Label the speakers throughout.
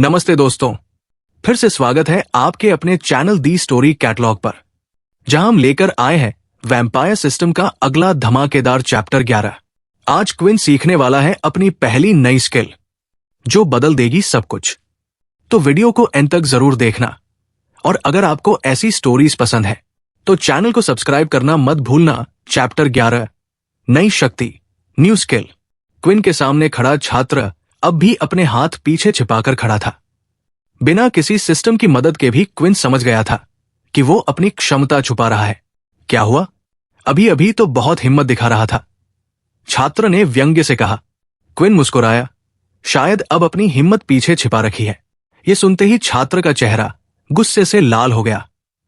Speaker 1: नमस्ते दोस्तों, फिर से स्वागत है आपके अपने चैनल दी स्टोरी कैटलॉग पर, जहां हम लेकर आए हैं वैम्पायर सिस्टम का अगला धमाकेदार चैप्टर 11। आज क्विन सीखने वाला है अपनी पहली नई स्किल, जो बदल देगी सब कुछ। तो वीडियो को एंड तक जरूर देखना, और अगर आपको ऐसी स्टोरीज पसंद है तो चैनल को सब्सक्राइब करना मत भूलना। चैप्टर 11, नई शक्ति, न्यू स्किल। क्विन के सामने खड़ा छात्र अब भी अपने हाथ पीछे छिपाकर खड़ा था। बिना किसी सिस्टम की मदद के भी क्विन समझ गया था कि वो अपनी क्षमता छुपा रहा है। क्या हुआ? अभी अभी तो बहुत हिम्मत दिखा रहा था, छात्र ने व्यंग्य से कहा। क्विन मुस्कुराया। शायद अब अपनी हिम्मत पीछे छिपा रखी है। ये सुनते ही छात्र का चेहरा गुस्से से लाल हो गया,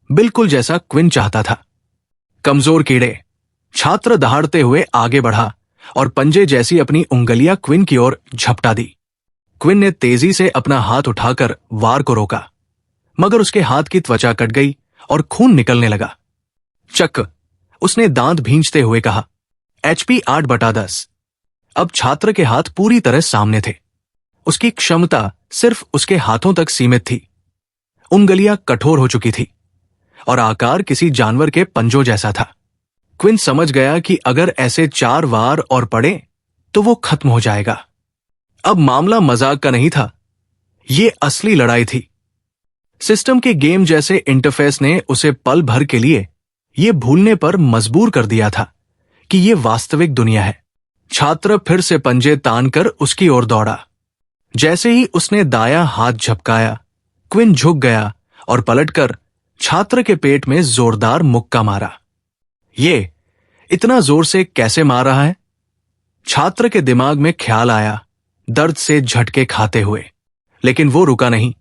Speaker 1: बिल्कुल जैसा क्विन चाहता था। कमजोर कीड़े। छात्र दहाड़ते हुए आगे बढ़ा और पंजे जैसी अपनी उंगलियां क्विन की ओर झपटा दी। क्विन ने तेजी से अपना हाथ उठाकर वार को रोका, मगर उसके हाथ की त्वचा कट गई और खून निकलने लगा। चक, उसने दांत भींचते हुए कहा। HP 8/10। अब छात्र के हाथ पूरी तरह सामने थे। उसकी क्षमता सिर्फ उसके हाथों तक सीमित थी। उंगलियां कठोर हो चुकी थी और आकार किसी जानवर के पंजों जैसा था। क्विन समझ गया कि अगर ऐसे 4 वार और पड़े तो वो खत्म हो जाएगा। अब मामला मजाक का नहीं था, ये असली लड़ाई थी। सिस्टम के गेम जैसे इंटरफेस ने उसे पल भर के लिए ये भूलने पर मजबूर कर दिया था कि ये वास्तविक दुनिया है। छात्र फिर से पंजे तानकर उसकी ओर दौड़ा। जैसे ही उसने दायां हाथ झपकाया, क्विन झुक गया और पलटकर छात्र के पेट में जोरदार मुक्का मारा। ये इतना जोर से कैसे मार रहा है? छात्र के दिमाग में ख्याल आया, दर्द से झटके खाते हुए। लेकिन वो रुका नहीं।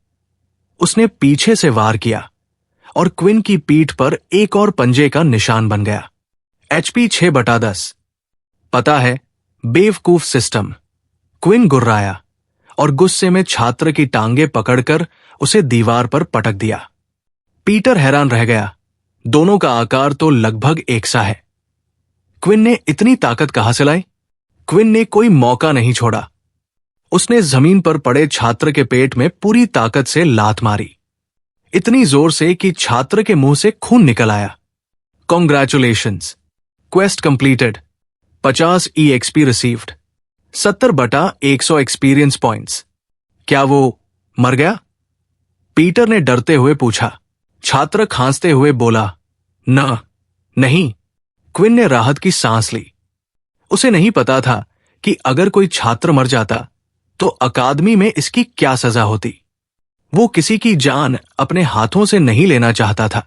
Speaker 1: उसने पीछे से वार किया और क्विन की पीठ पर एक और पंजे का निशान बन गया। HP 6/10। पता है, बेवकूफ सिस्टम। क्विन गुर्राया और गुस्से में छात्र की टांगे पकड़कर उसे दीवार पर पटक दिया। पीटर हैरान रह गया। दोनों का आकार तो लगभग एक सा है। क्विन ने इतनी ताकत कहां से लाई? क्विन ने कोई मौका नहीं छोड़ा। उसने जमीन पर पड़े छात्र के पेट में पूरी ताकत से लात मारी, इतनी जोर से कि छात्र के मुंह से खून निकल आया। Congratulations, quest completed. 50 EXP received. 70/100 experience points. क्या वो मर गया? पीटर ने डरते हुए पूछा। छात्र खांसते हुए बोला, नहीं। क्विन ने राहत की सांस ली। उसे नहीं पता था कि अगर कोई छात्र मर जाता तो अकादमी में इसकी क्या सजा होती। वो किसी की जान अपने हाथों से नहीं लेना चाहता था।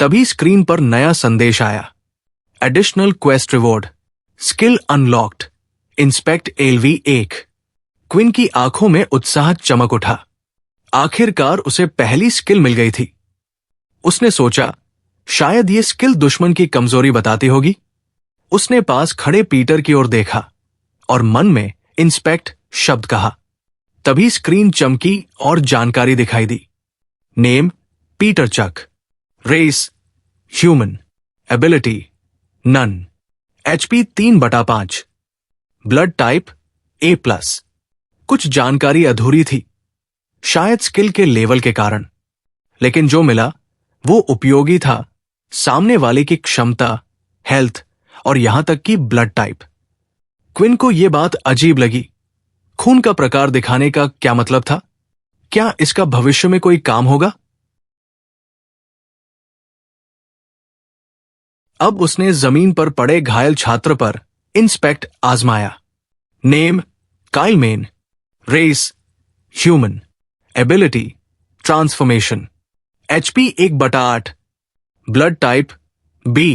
Speaker 1: तभी स्क्रीन पर नया संदेश आया। Additional quest reward, skill unlocked, inspect LV 1। Quinn की आंखों में उत्साह चमक उठा। आखिरकार उसे पहली स्किल मिल गई थी। उसने सोचा, शायद ये स्किल दुश्मन की कमजोरी बताती होगी। उसने पास खड़े पीटर की ओर देखा और मन में इंस्पेक्ट शब्द कहा। तभी स्क्रीन चमकी और जानकारी दिखाई दी। Name Peter Chuck, race human, ability none, HP 3/5, blood type A+। कुछ जानकारी अधूरी थी, शायद स्किल के लेवल के कारण, लेकिन जो मिला वो उपयोगी था। सामने वाले की क्षमता, हेल्थ और यहां तक कि ब्लड टाइप। क्विन को यह बात अजीब लगी। खून का प्रकार दिखाने का क्या मतलब था? क्या इसका भविष्य में कोई काम होगा? अब उसने जमीन पर पड़े घायल छात्र पर इंस्पेक्ट आजमाया। Name Kyleman, race human, ability transformation, HP 1/8, blood type B।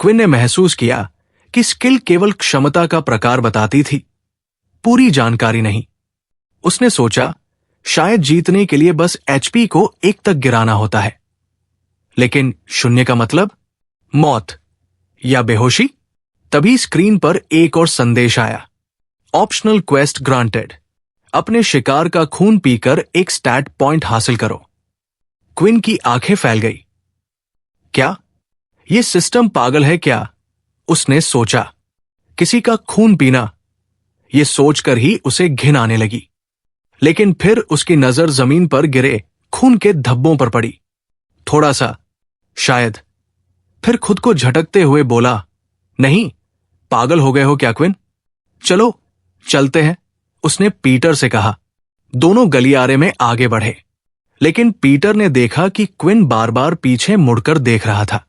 Speaker 1: Quinn ने महसूस किया कि स्किल केवल क्षमता का प्रकार बताती थी, पूरी जानकारी नहीं। उसने सोचा, शायद जीतने के लिए बस HP को 1 तक गिराना होता है। लेकिन 0 का मतलब मौत या बेहोशी। तभी स्क्रीन पर एक और संदेश आया। ऑप्शनल क्वेस्ट ग्रांटेड, अपने शिकार का खून पीकर एक स्टैट पॉइंट हासिल करो। क्विन की आंखें फैल गई। क्या यह सिस्टम पागल है क्या? उसने सोचा। किसी का खून पीना, यह सोचकर ही उसे घिन आने लगी। लेकिन फिर उसकी नजर जमीन पर गिरे खून के धब्बों पर पड़ी। थोड़ा सा, शायद। फिर खुद को झटकते हुए बोला, नहीं, पागल हो गए हो क्या क्विन? चलो चलते हैं, उसने पीटर से कहा। दोनों गलियारे में आगे बढ़े, लेकिन पीटर ने देखा कि क्विन बार बार पीछे मुड़कर देख रहा था।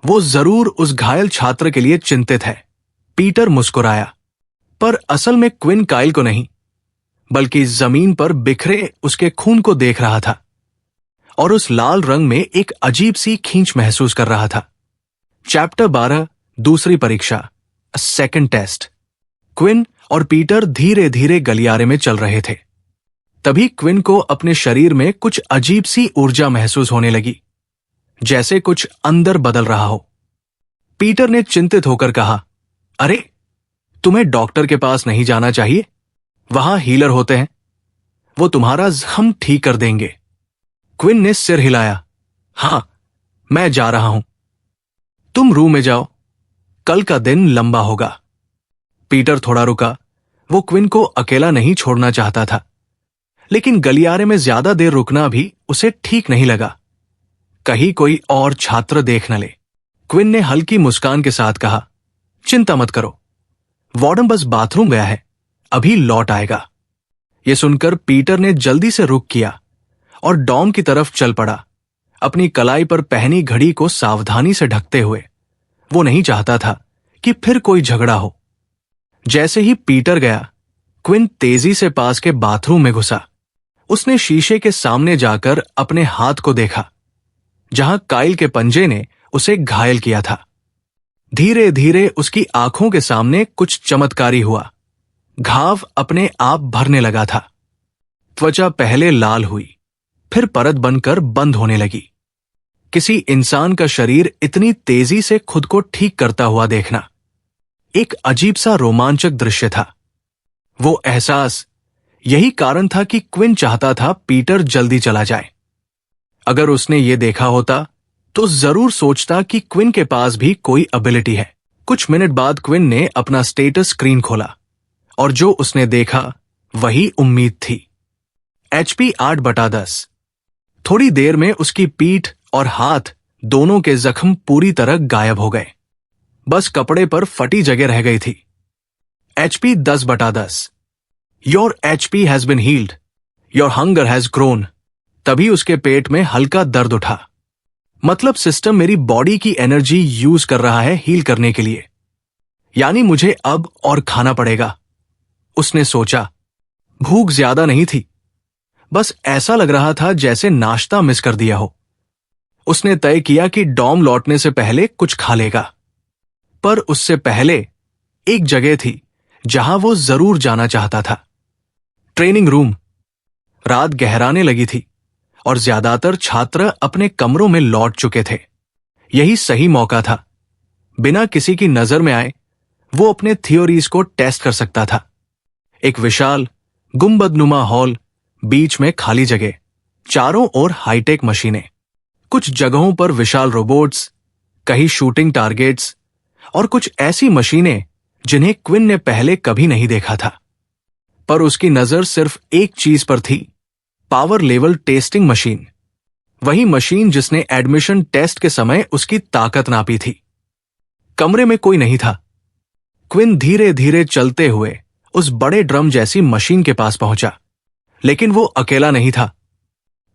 Speaker 1: वो जरूर उस घायल छात्र के लिए चिंतित है। पीटर मुस्कुराया, पर असल में क्विन काइल को नहीं, बल्कि जमीन पर बिखरे उसके खून को देख रहा था और उस लाल रंग में एक अजीब सी खींच महसूस कर रहा था। चैप्टर 12, दूसरी परीक्षा, सेकंड टेस्ट। क्विन और पीटर धीरे धीरे गलियारे में चल रहे थे। तभी क्विन को अपने शरीर में कुछ अजीब सी ऊर्जा महसूस होने लगी, जैसे कुछ अंदर बदल रहा हो। पीटर ने चिंतित होकर कहा, अरे, तुम्हें डॉक्टर के पास नहीं जाना चाहिए? वहां हीलर होते हैं, वो तुम्हारा जख्म ठीक कर देंगे। क्विन ने सिर हिलाया, हां, मैं जा रहा हूं। तुम रूम में जाओ, कल का दिन लंबा होगा। पीटर थोड़ा रुका। वो क्विन को अकेला नहीं छोड़ना चाहता था, लेकिन गलियारे में ज्यादा देर रुकना भी उसे ठीक नहीं लगा। कहीं कोई और छात्र देख न ले। क्विन ने हल्की मुस्कान के साथ कहा, चिंता मत करो, वार्डन बस बाथरूम गया है, अभी लौट आएगा। यह सुनकर पीटर ने जल्दी से रुक किया और डॉम की तरफ चल पड़ा, अपनी कलाई पर पहनी घड़ी को सावधानी से ढकते हुए। वो नहीं चाहता था कि फिर कोई झगड़ा हो। जैसे ही पीटर गया, क्विन तेजी से पास के बाथरूम में घुसा। उसने शीशे के सामने जाकर अपने हाथ को देखा, जहां काइल के पंजे ने उसे घायल किया था। धीरे धीरे उसकी आंखों के सामने कुछ चमत्कारी हुआ। घाव अपने आप भरने लगा था। त्वचा पहले लाल हुई, फिर परत बनकर बंद होने लगी। किसी इंसान का शरीर इतनी तेजी से खुद को ठीक करता हुआ देखना एक अजीब सा रोमांचक दृश्य था। वो एहसास, यही कारण था कि क्विन चाहता था पीटर जल्दी चला जाए। अगर उसने ये देखा होता तो जरूर सोचता कि क्विन के पास भी कोई एबिलिटी है। कुछ मिनट बाद क्विन ने अपना स्टेटस स्क्रीन खोला और जो उसने देखा वही उम्मीद थी। HP 8/10। थोड़ी देर में उसकी पीठ और हाथ दोनों के जख्म पूरी तरह गायब हो गए। बस कपड़े पर फटी जगह रह गई थी। HP 10/10। Your HP has been healed, your hunger has grown. तभी उसके पेट में हल्का दर्द उठा। मतलब सिस्टम मेरी बॉडी की एनर्जी यूज कर रहा है हील करने के लिए, यानी मुझे अब और खाना पड़ेगा, उसने सोचा। भूख ज्यादा नहीं थी, बस ऐसा लग रहा था जैसे नाश्ता मिस कर दिया हो। उसने तय किया कि डॉम लौटने से पहले कुछ खा लेगा। पर उससे पहले एक जगह थी जहां वो जरूर जाना चाहता था, ट्रेनिंग रूम। रात गहराने लगी थी और ज्यादातर छात्र अपने कमरों में लौट चुके थे। यही सही मौका था। बिना किसी की नजर में आए वो अपने थियोरीज को टेस्ट कर सकता था। एक विशाल गुंबदनुमा हॉल, बीच में खाली जगह, चारों ओर हाईटेक मशीनें, कुछ जगहों पर विशाल रोबोट्स, कहीं शूटिंग टारगेट्स और कुछ ऐसी मशीनें जिन्हें क्विन ने पहले कभी नहीं देखा था। पर उसकी नजर सिर्फ एक चीज पर थी, पावर लेवल टेस्टिंग मशीन। वही मशीन जिसने एडमिशन टेस्ट के समय उसकी ताकत नापी थी। कमरे में कोई नहीं था। क्विन धीरे धीरे चलते हुए उस बड़े ड्रम जैसी मशीन के पास पहुंचा, लेकिन वो अकेला नहीं था।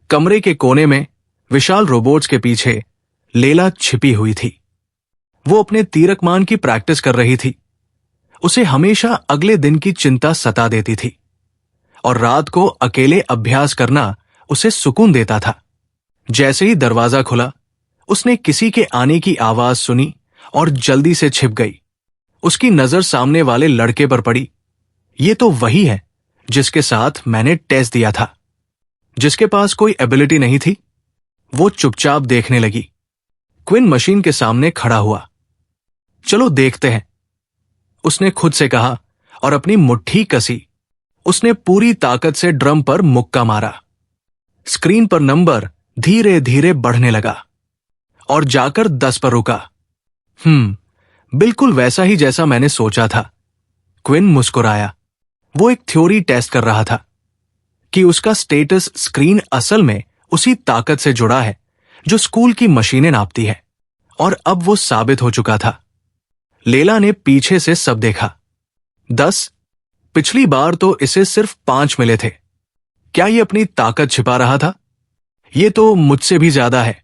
Speaker 1: कमरे के कोने में विशाल रोबोट्स के पीछे लेला छिपी हुई थी। वो अपने तीरकमान की प्रैक्टिस कर रही थी। उसे हमेशा अगले दिन की चिंता सता देती थी और रात को अकेले अभ्यास करना उसे सुकून देता था। जैसे ही दरवाजा खुला, उसने किसी के आने की आवाज सुनी और जल्दी से छिप गई। उसकी नजर सामने वाले लड़के पर पड़ी। ये तो वही है जिसके साथ मैंने टेस्ट दिया था, जिसके पास कोई एबिलिटी नहीं थी। वो चुपचाप देखने लगी। क्विन मशीन के सामने खड़ा हुआ। चलो देखते हैं, उसने खुद से कहा और अपनी मुट्ठी कसी। उसने पूरी ताकत से ड्रम पर मुक्का मारा। स्क्रीन पर नंबर धीरे धीरे बढ़ने लगा और जाकर 10 पर रुका। बिल्कुल वैसा ही जैसा मैंने सोचा था। क्विन मुस्कुराया। वो एक थ्योरी टेस्ट कर रहा था। कि उसका स्टेटस स्क्रीन असल में उसी ताकत से जुड़ा है जो स्कूल की मशीनें नापती है। और अब वो साबित हो चुका था। लेला ने पीछे से सब देखा। 10। पिछली बार तो इसे सिर्फ 5 मिले थे। क्या ये अपनी ताकत छिपा रहा था? ये तो मुझसे भी ज्यादा है।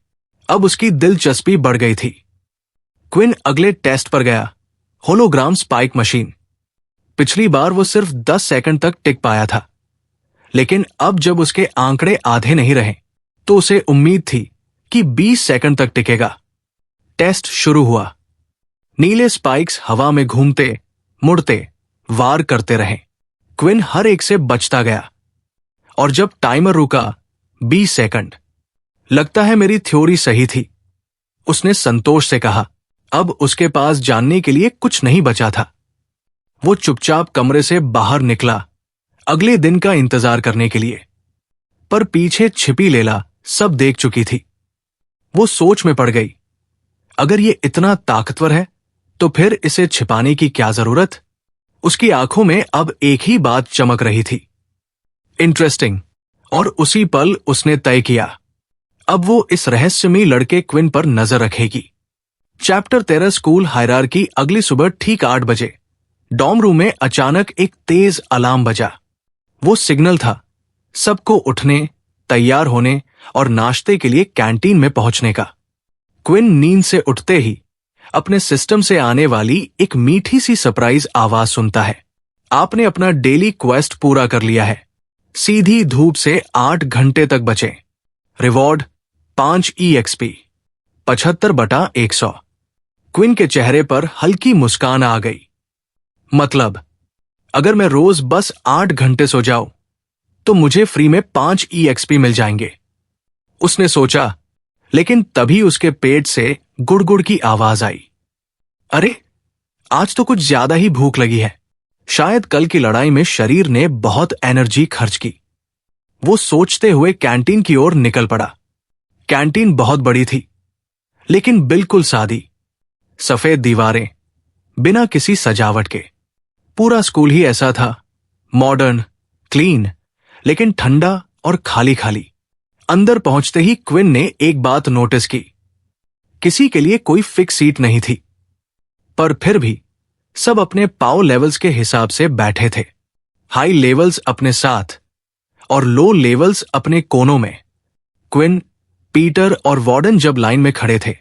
Speaker 1: अब उसकी दिलचस्पी बढ़ गई थी। क्विन अगले टेस्ट पर गया, होलोग्राम स्पाइक मशीन। पिछली बार वो सिर्फ 10 सेकंड तक टिक पाया था, लेकिन अब जब उसके आंकड़े आधे नहीं रहे तो उसे उम्मीद थी कि 20 सेकंड तक टिकेगा। टेस्ट शुरू हुआ। नीले स्पाइक्स हवा में घूमते, मुड़ते, वार करते रहे। क्विन हर एक से बचता गया और जब टाइमर रुका 20 सेकंड, लगता है मेरी थ्योरी सही थी, उसने संतोष से कहा। अब उसके पास जानने के लिए कुछ नहीं बचा था। वो चुपचाप कमरे से बाहर निकला अगले दिन का इंतजार करने के लिए। पर पीछे छिपी लेला सब देख चुकी थी। वो सोच में पड़ गई, अगर ये इतना ताकतवर है तो फिर इसे छिपाने की क्या जरूरत? उसकी आंखों में अब एक ही बात चमक रही थी, इंटरेस्टिंग। और उसी पल उसने तय किया, अब वो इस रहस्यमयी लड़के क्विन पर नजर रखेगी। Chapter 13 school hierarchy. अगली सुबह ठीक 8 बजे डॉर्म रूम में अचानक एक तेज अलार्म बजा। वो सिग्नल था सबको उठने, तैयार होने और नाश्ते के लिए कैंटीन में पहुंचने का। क्विन नींद से उठते ही अपने सिस्टम से आने वाली एक मीठी सी सरप्राइज आवाज सुनता है। आपने अपना डेली क्वेस्ट पूरा कर लिया है। सीधी धूप से 8 घंटे तक बचे। Reward 5 EXP 75/100। क्विन के चेहरे पर हल्की मुस्कान आ गई। मतलब, अगर मैं रोज बस 8 घंटे सो जाऊं तो मुझे फ्री में 5 EXP मिल जाएंगे, उसने सोचा। लेकिन तभी उसके पेट से गुड़गुड़ की आवाज आई। अरे, आज तो कुछ ज्यादा ही भूख लगी है। शायद कल की लड़ाई में शरीर ने बहुत एनर्जी खर्च की। वो सोचते हुए कैंटीन की ओर निकल पड़ा। कैंटीन बहुत बड़ी थी, लेकिन बिल्कुल सादी। सफेद दीवारें, बिना किसी सजावट के। पूरा स्कूल ही ऐसा था, मॉडर्न, क्लीन, लेकिन ठंडा और खाली खाली। अंदर पहुंचते ही क्विन ने एक बात नोटिस की, किसी के लिए कोई फिक्स सीट नहीं थी, पर फिर भी सब अपने पाव लेवल्स के हिसाब से बैठे थे। हाई लेवल्स अपने साथ और लो लेवल्स अपने कोनों में। क्विन, पीटर और वार्डन जब लाइन में खड़े थे,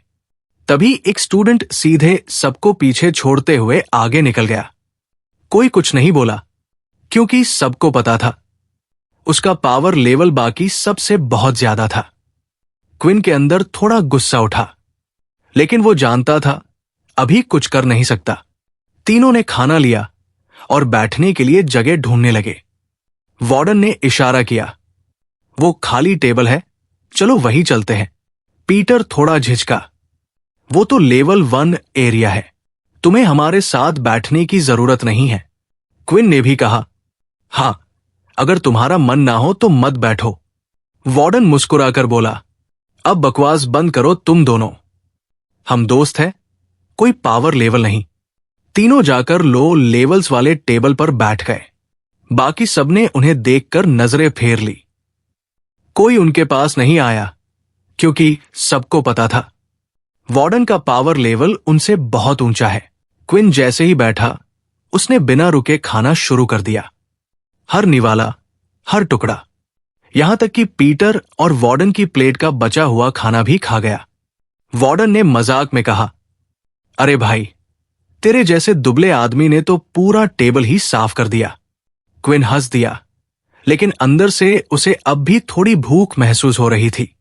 Speaker 1: तभी एक स्टूडेंट सीधे सबको पीछे छोड़ते हुए आगे निकल गया। कोई कुछ नहीं बोला, क्योंकि सबको पता था उसका पावर लेवल बाकी सबसे बहुत ज्यादा था। क्विन के अंदर थोड़ा गुस्सा उठा, लेकिन वो जानता था अभी कुछ कर नहीं सकता। तीनों ने खाना लिया और बैठने के लिए जगह ढूंढने लगे। वार्डन ने इशारा किया, वो खाली टेबल है, चलो वहीं चलते हैं। पीटर थोड़ा झिझका, वो तो लेवल 1 एरिया है, तुम्हें हमारे साथ बैठने की जरूरत नहीं है। क्विन ने भी कहा, हाँ, अगर तुम्हारा मन ना हो तो मत बैठो। वार्डन मुस्कुराकर बोला, अब बकवास बंद करो तुम दोनों, हम दोस्त हैं, कोई पावर लेवल नहीं। तीनों जाकर लो लेवल्स वाले टेबल पर बैठ गए। बाकी सबने उन्हें देखकर नजरें फेर ली। कोई उनके पास नहीं आया, क्योंकि सबको पता था वार्डन का पावर लेवल उनसे बहुत ऊंचा है। क्विन जैसे ही बैठा, उसने बिना रुके खाना शुरू कर दिया। हर निवाला, हर टुकड़ा, यहां तक कि पीटर और वार्डन की प्लेट का बचा हुआ खाना भी खा गया। वार्डन ने मजाक में कहा, अरे भाई, तेरे जैसे दुबले आदमी ने तो पूरा टेबल ही साफ कर दिया। क्विन हंस दिया, लेकिन अंदर से उसे अब भी थोड़ी भूख महसूस हो रही थी,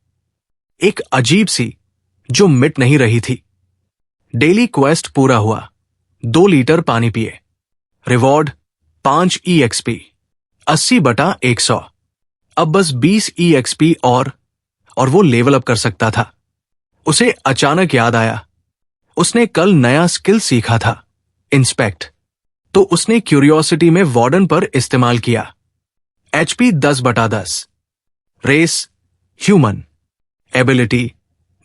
Speaker 1: एक अजीब सी जो मिट नहीं रही थी। डेली क्वेस्ट पूरा हुआ, 2 लीटर पानी पिए। Reward 5 EXP 80/100। अब बस 20 EXP और वो लेवल अप कर सकता था। उसे अचानक याद आया, उसने कल नया स्किल सीखा था, इंस्पेक्ट। तो उसने क्यूरियोसिटी में वार्डन पर इस्तेमाल किया। HP 10/10। Race human. Ability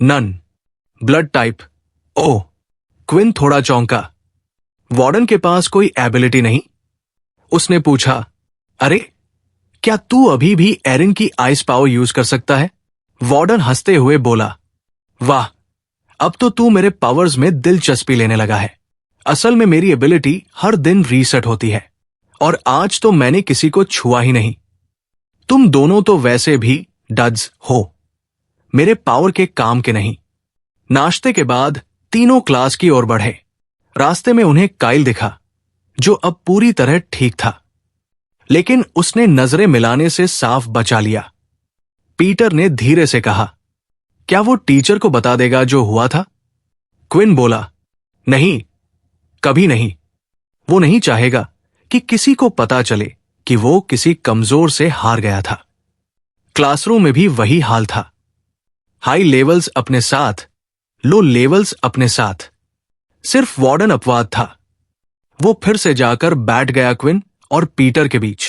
Speaker 1: none. Blood type O. Quinn थोड़ा चौंका, वार्डन के पास कोई एबिलिटी नहीं? उसने पूछा, अरे क्या तू अभी भी एरिन की आइस पावर यूज कर सकता है? वार्डन हंसते हुए बोला, वाह, अब तो तू मेरे पावर्स में दिलचस्पी लेने लगा है। असल में मेरी एबिलिटी हर दिन रीसेट होती है और आज तो मैंने किसी को छुआ ही नहीं। तुम दोनों तो वैसे भी डड्स हो, मेरे पावर के काम के नहीं। नाश्ते के बाद तीनों क्लास की ओर बढ़े। रास्ते में उन्हें काइल दिखा, जो अब पूरी तरह ठीक था, लेकिन उसने नजरें मिलाने से साफ बचा लिया। पीटर ने धीरे से कहा, क्या वो टीचर को बता देगा जो हुआ था? क्विन बोला, नहीं, कभी नहीं। वो नहीं चाहेगा कि किसी को पता चले कि वो किसी कमजोर से हार गया था। क्लासरूम में भी वही हाल था। हाई लेवल्स अपने साथ, लो लेवल्स अपने साथ। सिर्फ वार्डन अपवाद था। वो फिर से जाकर बैठ गया क्विन और पीटर के बीच।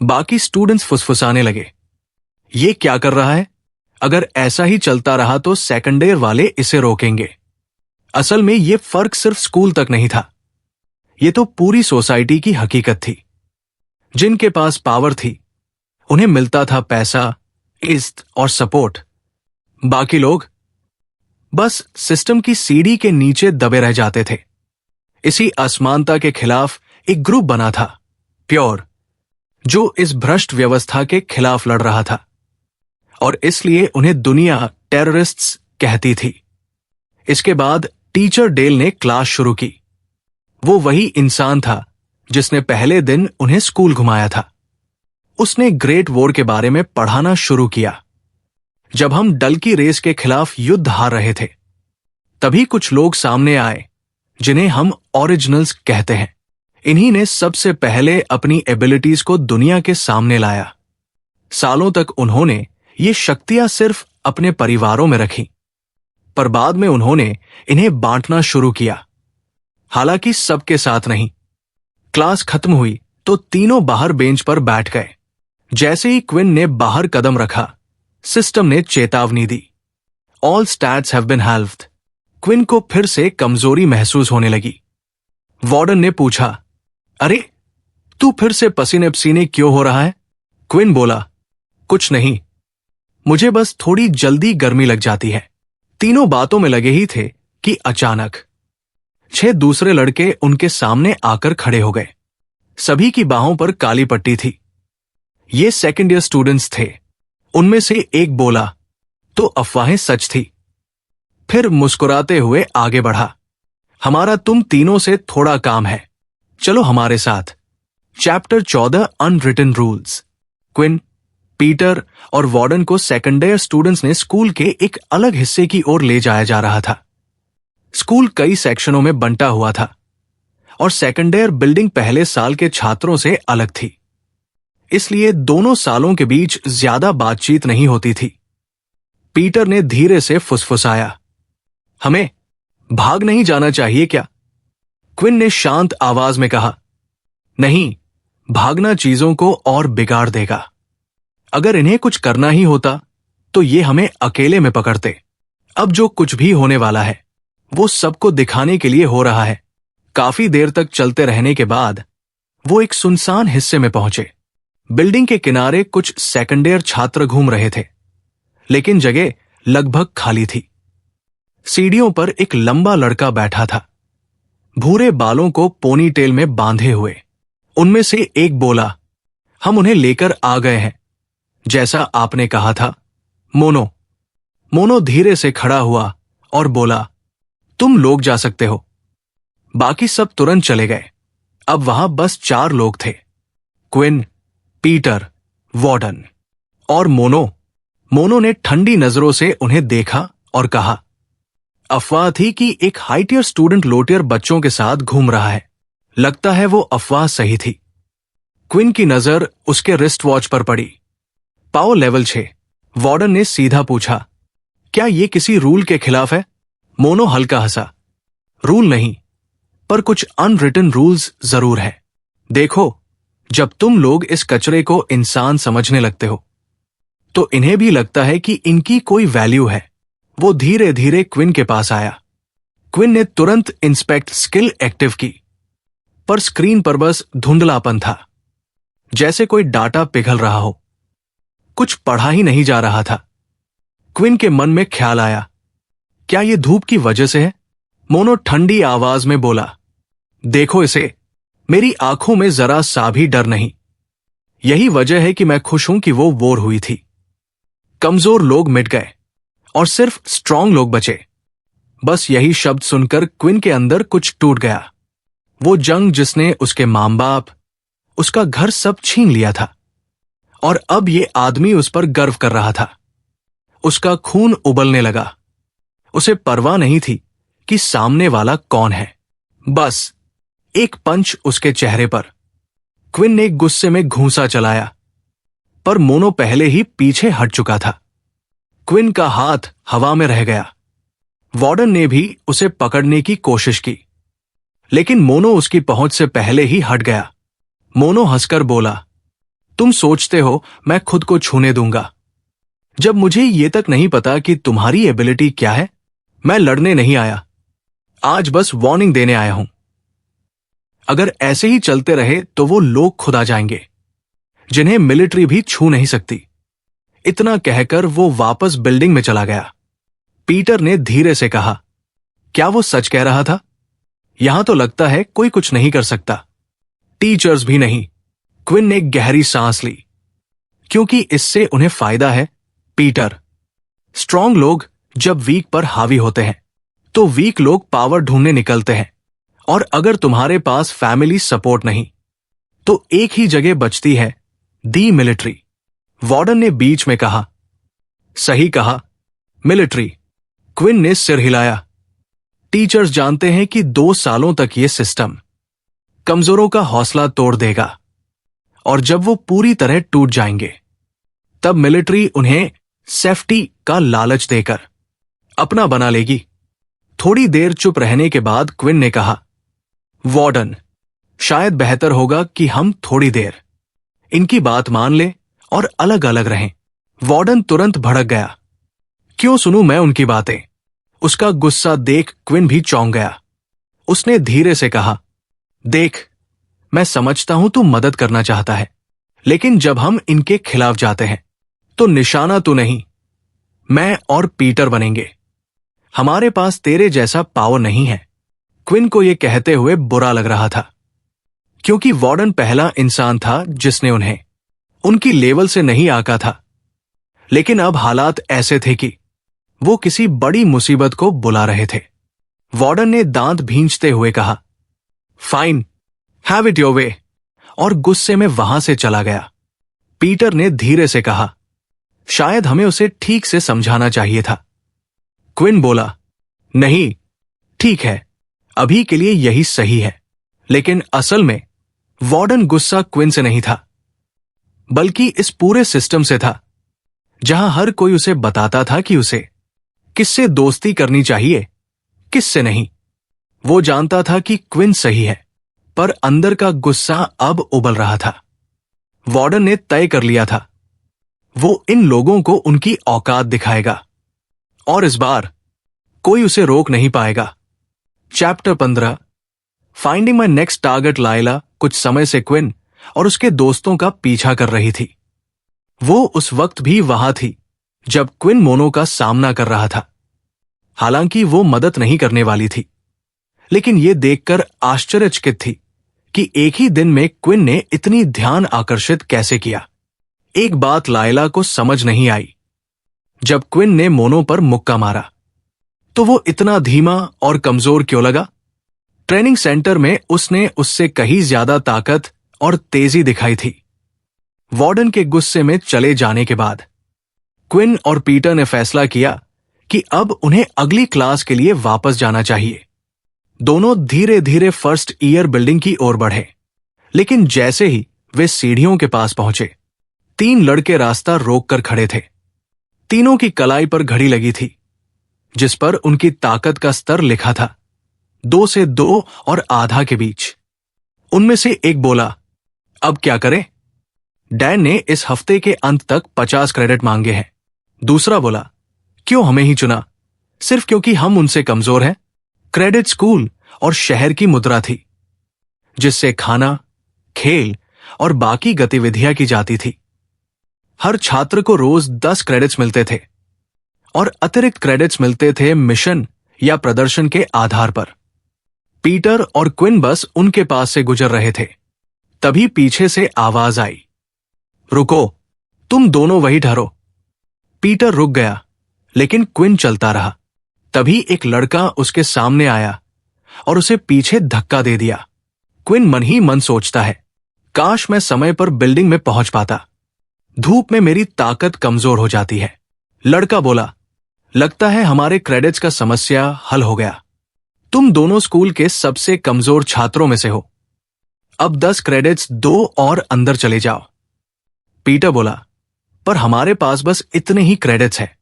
Speaker 1: बाकी स्टूडेंट्स फुसफुसाने लगे, ये क्या कर रहा है? अगर ऐसा ही चलता रहा तो सेकंड ईयर वाले इसे रोकेंगे। असल में ये फर्क सिर्फ स्कूल तक नहीं था, ये तो पूरी सोसाइटी की हकीकत थी। जिनके पास पावर थी उन्हें मिलता था पैसा, इज्जत और सपोर्ट। बाकी लोग बस सिस्टम की सीढ़ी के नीचे दबे रह जाते थे। इसी असमानता के खिलाफ एक ग्रुप बना था, प्योर, जो इस भ्रष्ट व्यवस्था के खिलाफ लड़ रहा था, और इसलिए उन्हें दुनिया टेररिस्ट्स कहती थी। इसके बाद टीचर डेल ने क्लास शुरू की। वो वही इंसान था जिसने पहले दिन उन्हें स्कूल घुमाया था। उसने ग्रेट वॉर के बारे में पढ़ाना शुरू किया। जब हम डल की रेस के खिलाफ युद्ध हार रहे थे, तभी कुछ लोग सामने आए जिन्हें हम ओरिजिनल्स कहते हैं। इन्हीं ने सबसे पहले अपनी एबिलिटीज को दुनिया के सामने लाया। सालों तक उन्होंने ये शक्तियां सिर्फ अपने परिवारों में रखी, पर बाद में उन्होंने इन्हें बांटना शुरू किया, हालांकि सबके साथ नहीं। क्लास खत्म हुई तो तीनों बाहर बेंच पर बैठ गए। जैसे ही क्विन ने बाहर कदम रखा, सिस्टम ने चेतावनी दी, all stats have been helped. Quinn को फिर से कमजोरी महसूस होने लगी। वार्डन ने पूछा, अरे तू फिर से पसीने पसीने क्यों हो रहा है? क्विन बोला, कुछ नहीं, मुझे बस थोड़ी जल्दी गर्मी लग जाती है। तीनों बातों में लगे ही थे कि अचानक 6 दूसरे लड़के उनके सामने आकर खड़े हो गए। सभी की बाहों पर काली पट्टी थी। ये सेकेंड ईयर स्टूडेंट्स थे। उनमें से एक बोला, तो अफवाहें सच थी। फिर मुस्कुराते हुए आगे बढ़ा, हमारा तुम तीनों से थोड़ा काम है, चलो हमारे साथ। Chapter 14 unwritten rules. Quinn, Peter और वार्डन को सेकेंड ईयर स्टूडेंट्स ने स्कूल के एक अलग हिस्से की ओर ले जाया जा रहा था। स्कूल कई सेक्शनों में बंटा हुआ था और सेकेंड ईयर बिल्डिंग पहले साल के छात्रों से अलग थी, इसलिए दोनों सालों के बीच ज्यादा बातचीत नहीं होती थी। पीटर ने धीरे से फुसफुसाया, हमें भाग नहीं जाना चाहिए क्या? क्विन ने शांत आवाज में कहा, नहीं, भागना चीजों को और बिगाड़ देगा। अगर इन्हें कुछ करना ही होता तो ये हमें अकेले में पकड़ते। अब जो कुछ भी होने वाला है वो सबको दिखाने के लिए हो रहा है। काफी देर तक चलते रहने के बाद वो एक सुनसान हिस्से में पहुंचे। बिल्डिंग के किनारे कुछ सेकेंड ईयर छात्र घूम रहे थे, लेकिन जगह लगभग खाली थी। सीढ़ियों पर एक लंबा लड़का बैठा था, भूरे बालों को पोनीटेल में बांधे हुए। उनमें से एक बोला, हम उन्हें लेकर आ गए हैं, जैसा आपने कहा था। मोनो। मोनो धीरे से खड़ा हुआ और बोला, तुम लोग जा सकते हो। बाकी सब तुरंत चले गए। अब वहां बस 4 लोग थे, क्विन, पीटर, वार्डन और मोनो। मोनो ने ठंडी नजरों से उन्हें देखा और कहा, अफवाह थी कि एक हाइटियर स्टूडेंट लोटियर बच्चों के साथ घूम रहा है। लगता है वो अफवाह सही थी। क्विन की नजर उसके रिस्ट वॉच पर पड़ी। Power level 6। वार्डन ने सीधा पूछा, क्या ये किसी रूल के खिलाफ है? मोनो हल्का हंसा, रूल नहीं, पर कुछ अनरिटन रूल्स जरूर है। देखो, जब तुम लोग इस कचरे को इंसान समझने लगते हो तो इन्हें भी लगता है कि इनकी कोई वैल्यू है। वो धीरे धीरे क्विन के पास आया। क्विन ने तुरंत इंस्पेक्ट स्किल एक्टिव की, पर स्क्रीन पर बस धुंधलापन था। जैसे कोई डाटा पिघल रहा हो। कुछ पढ़ा ही नहीं जा रहा था। क्विन के मन में ख्याल आया, क्या ये धूप की वजह से है? मोनो ठंडी आवाज में बोला, देखो इसे, मेरी आंखों में जरा सा भी डर नहीं। यही वजह है कि मैं खुश हूं कि वो वॉर हुई थी। कमजोर लोग मिट गए और सिर्फ स्ट्रांग लोग बचे। बस यही शब्द सुनकर क्विन के अंदर कुछ टूट गया। वो जंग जिसने उसके मां बाप, उसका घर सब छीन लिया था, और अब ये आदमी उस पर गर्व कर रहा था। उसका खून उबलने लगा। उसे परवाह नहीं थी कि सामने वाला कौन है, बस एक पंच उसके चेहरे पर। क्विन ने गुस्से में घूंसा चलाया, पर मोनो पहले ही पीछे हट चुका था। क्विन का हाथ हवा में रह गया। वार्डन ने भी उसे पकड़ने की कोशिश की, लेकिन मोनो उसकी पहुंच से पहले ही हट गया। मोनो हंसकर बोला, तुम सोचते हो मैं खुद को छूने दूंगा, जब मुझे ये तक नहीं पता कि तुम्हारी एबिलिटी क्या है। मैं लड़ने नहीं आया, आज बस वार्निंग देने आया हूं। अगर ऐसे ही चलते रहे तो वो लोग खुद आ जाएंगे जिन्हें मिलिट्री भी छू नहीं सकती। इतना कहकर वो वापस बिल्डिंग में चला गया। पीटर ने धीरे से कहा, क्या वो सच कह रहा था? यहां तो लगता है कोई कुछ नहीं कर सकता, टीचर्स भी नहीं। क्विन ने गहरी सांस ली, क्योंकि इससे उन्हें फायदा है। पीटर, स्ट्रांग लोग जब वीक पर हावी होते हैं तो वीक लोग पावर ढूंढने निकलते हैं, और अगर तुम्हारे पास फैमिली सपोर्ट नहीं तो एक ही जगह बचती है, दी मिलिट्री। वार्डन ने बीच में कहा, सही कहा, मिलिट्री। क्विन ने सिर हिलाया। टीचर्स जानते हैं कि 2 सालों तक यह सिस्टम कमजोरों का हौसला तोड़ देगा, और जब वो पूरी तरह टूट जाएंगे तब मिलिट्री उन्हें सेफ्टी का लालच देकर अपना बना लेगी। थोड़ी देर चुप रहने के बाद क्विन ने कहा, वार्डन, शायद बेहतर होगा कि हम थोड़ी देर इनकी बात मान लें और अलग अलग रहें। वार्डन तुरंत भड़क गया, क्यों सुनूं मैं उनकी बातें? उसका गुस्सा देख क्विन भी चौंक गया। उसने धीरे से कहा, देख, मैं समझता हूं तू मदद करना चाहता है, लेकिन जब हम इनके खिलाफ जाते हैं तो निशाना तू नहीं, मैं और पीटर बनेंगे। हमारे पास तेरे जैसा पावर नहीं है। क्विन को यह कहते हुए बुरा लग रहा था, क्योंकि वार्डन पहला इंसान था जिसने उन्हें उनकी लेवल से नहीं आंका था। लेकिन अब हालात ऐसे थे कि वो किसी बड़ी मुसीबत को बुला रहे थे। वार्डन ने दांत भींचते हुए कहा, fine, have it your way, और गुस्से में वहां से चला गया। पीटर ने धीरे से कहा, शायद हमें उसे ठीक से समझाना चाहिए था। क्विन बोला, नहीं, ठीक है, अभी के लिए यही सही है। लेकिन असल में वार्डन गुस्सा क्विन से नहीं था, बल्कि इस पूरे सिस्टम से था, जहां हर कोई उसे बताता था कि उसे किससे दोस्ती करनी चाहिए, किससे नहीं। वो जानता था कि क्विन सही है, पर अंदर का गुस्सा अब उबल रहा था। वार्डन ने तय कर लिया था, वो इन लोगों को उनकी औकात दिखाएगा, और इस बार कोई उसे रोक नहीं पाएगा। Chapter 15। Finding my next target. लायला कुछ समय से क्विन और उसके दोस्तों का पीछा कर रही थी। वो उस वक्त भी वहां थी जब क्विन मोनो का सामना कर रहा था। हालांकि वो मदद नहीं करने वाली थी, लेकिन ये देखकर आश्चर्यचकित थी कि एक ही दिन में क्विन ने इतनी ध्यान आकर्षित कैसे किया। एक बात लायला को समझ नहीं आई। जब क्विन ने मोनो पर मुक्का मारा तो वो इतना धीमा और कमजोर क्यों लगा? ट्रेनिंग सेंटर में उसने उससे कहीं ज्यादा ताकत और तेजी दिखाई थी। वार्डन के गुस्से में चले जाने के बाद क्विन और पीटर ने फैसला किया कि अब उन्हें अगली क्लास के लिए वापस जाना चाहिए। दोनों धीरे धीरे फर्स्ट ईयर बिल्डिंग की ओर बढ़े, लेकिन जैसे ही वे सीढ़ियों के पास पहुंचे, 3 लड़के रास्ता रोककर खड़े थे। तीनों की कलाई पर घड़ी लगी थी, जिस पर उनकी ताकत का स्तर लिखा था, 2 से 2 और आधा के बीच। उनमें से एक बोला, अब क्या करें? डैन ने इस हफ्ते के अंत तक 50 क्रेडिट मांगे हैं। दूसरा बोला, क्यों हमें ही चुना? सिर्फ क्योंकि हम उनसे कमजोर हैं? क्रेडिट स्कूल और शहर की मुद्रा थी, जिससे खाना, खेल और बाकी गतिविधियां की जाती थी। हर छात्र को रोज 10 क्रेडिट्स मिलते थे और अतिरिक्त क्रेडिट्स मिलते थे मिशन या प्रदर्शन के आधार पर। पीटर और क्विन बस उनके पास से गुजर रहे थे, तभी पीछे से आवाज आई, रुको, तुम दोनों वही ठहरो। पीटर रुक गया, लेकिन क्विन चलता रहा। तभी एक लड़का उसके सामने आया और उसे पीछे धक्का दे दिया। क्विन मन ही मन सोचता है, काश मैं समय पर बिल्डिंग में पहुंच पाता। धूप में मेरी ताकत कमजोर हो जाती है। लड़का बोला, लगता है हमारे क्रेडिट्स का समस्या हल हो गया। तुम दोनों स्कूल के सबसे कमजोर छात्रों में से हो। अब 10 क्रेडिट्स दो और अंदर चले जाओ। पीटर बोला, पर हमारे पास बस इतने ही क्रेडिट्स हैं।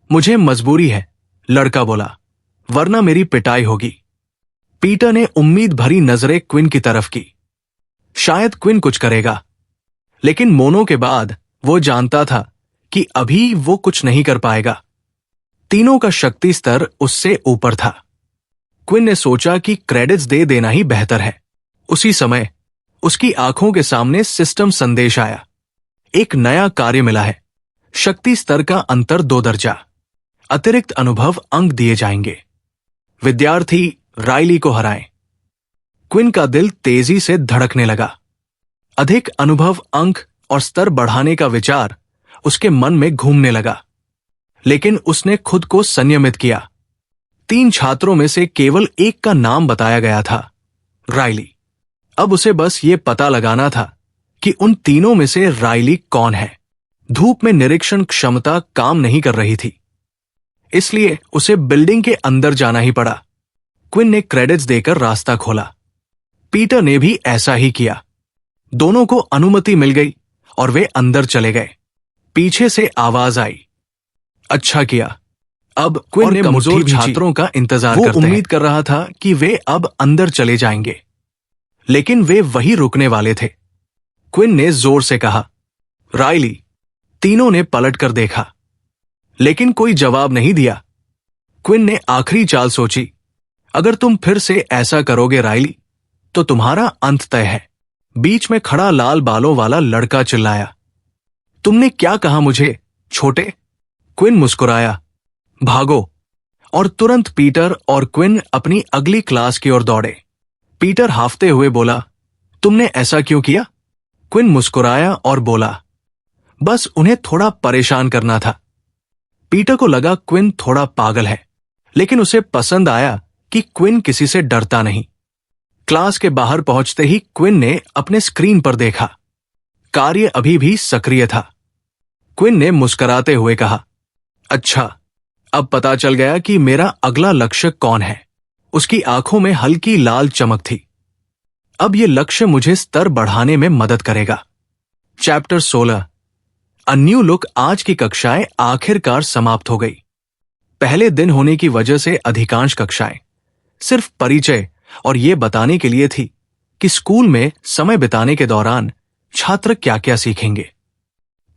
Speaker 1: मुझे मजबूरी है, लड़का बोला, वरना मेरी पिटाई होगी। पीटर ने उम्मीद भरी नजरें क्विन की तरफ की। शायद क्विन कुछ करेगा, लेकिन मोनो के बाद वो जानता था कि अभी वो कुछ नहीं कर पाएगा। तीनों का शक्ति स्तर उससे ऊपर था। क्विन ने सोचा कि क्रेडिट्स दे देना ही बेहतर है। उसी समय उसकी आंखों के सामने सिस्टम संदेश आया, एक नया कार्य मिला है। शक्ति स्तर का अंतर 2 दर्जा, अतिरिक्त अनुभव अंक दिए जाएंगे। विद्यार्थी राइली को हराएं। क्विन का दिल तेजी से धड़कने लगा। अधिक अनुभव अंक और स्तर बढ़ाने का विचार उसके मन में घूमने लगा, लेकिन उसने खुद को संयमित किया। 3 छात्रों में से केवल एक का नाम बताया गया था, राइली। अब उसे बस ये पता लगाना था कि उन तीनों में से राइली कौन है। धूप में निरीक्षण क्षमता काम नहीं कर रही थी, इसलिए उसे बिल्डिंग के अंदर जाना ही पड़ा। क्विन ने क्रेडिट्स देकर रास्ता खोला। पीटर ने भी ऐसा ही किया। दोनों को अनुमति मिल गई और वे अंदर चले गए। पीछे से आवाज आई, अच्छा किया। अब क्विन ने कमजोर छात्रों का इंतजार करते उम्मीद कर रहा था कि वे अब अंदर चले जाएंगे, लेकिन वे वहीं रुकने वाले थे। क्विन ने जोर से कहा, राइली। तीनों ने पलटकर देखा, लेकिन कोई जवाब नहीं दिया। क्विन ने आखिरी चाल सोची, अगर तुम फिर से ऐसा करोगे राइली, तो तुम्हारा अंत तय है। बीच में खड़ा लाल बालों वाला लड़का चिल्लाया, तुमने क्या कहा मुझे, छोटे? क्विन मुस्कुराया, भागो। और तुरंत पीटर और क्विन अपनी अगली क्लास की ओर दौड़े। पीटर हाफते हुए बोला, तुमने ऐसा क्यों किया? क्विन मुस्कुराया और बोला, बस उन्हें थोड़ा परेशान करना था। पीटर को लगा क्विन थोड़ा पागल है, लेकिन उसे पसंद आया कि क्विन किसी से डरता नहीं। क्लास के बाहर पहुंचते ही क्विन ने अपने स्क्रीन पर देखा। कार्य अभी भी सक्रिय था। क्विन ने मुस्कुराते हुए कहा, अच्छा, अब पता चल गया कि मेरा अगला लक्ष्य कौन है। उसकी आंखों में हल्की लाल चमक थी। अब यह लक्ष्य मुझे स्तर बढ़ाने में मदद करेगा। Chapter 16 a new look. आज की कक्षाएं आखिरकार समाप्त हो गई। पहले दिन होने की वजह से अधिकांश कक्षाएं सिर्फ परिचय और ये बताने के लिए थी कि स्कूल में समय बिताने के दौरान छात्र क्या क्या सीखेंगे।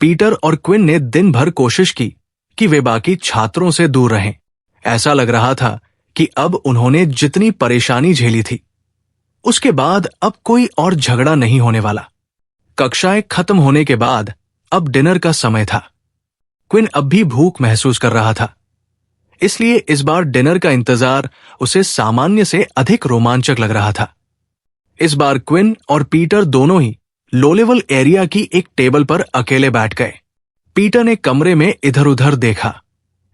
Speaker 1: पीटर और क्विन ने दिन भर कोशिश की कि वे बाकी छात्रों से दूर रहें। ऐसा लग रहा था कि अब उन्होंने जितनी परेशानी झेली थी, उसके बाद अब कोई और झगड़ा नहीं होने वाला। कक्षाएं खत्म होने के बाद अब डिनर का समय था। क्विन अब भी भूख महसूस कर रहा था, इसलिए इस बार डिनर का इंतजार उसे सामान्य से अधिक रोमांचक लग रहा था। इस बार क्विन और पीटर दोनों ही लो लेवल एरिया की एक टेबल पर अकेले बैठ गए। पीटर ने कमरे में इधर उधर देखा,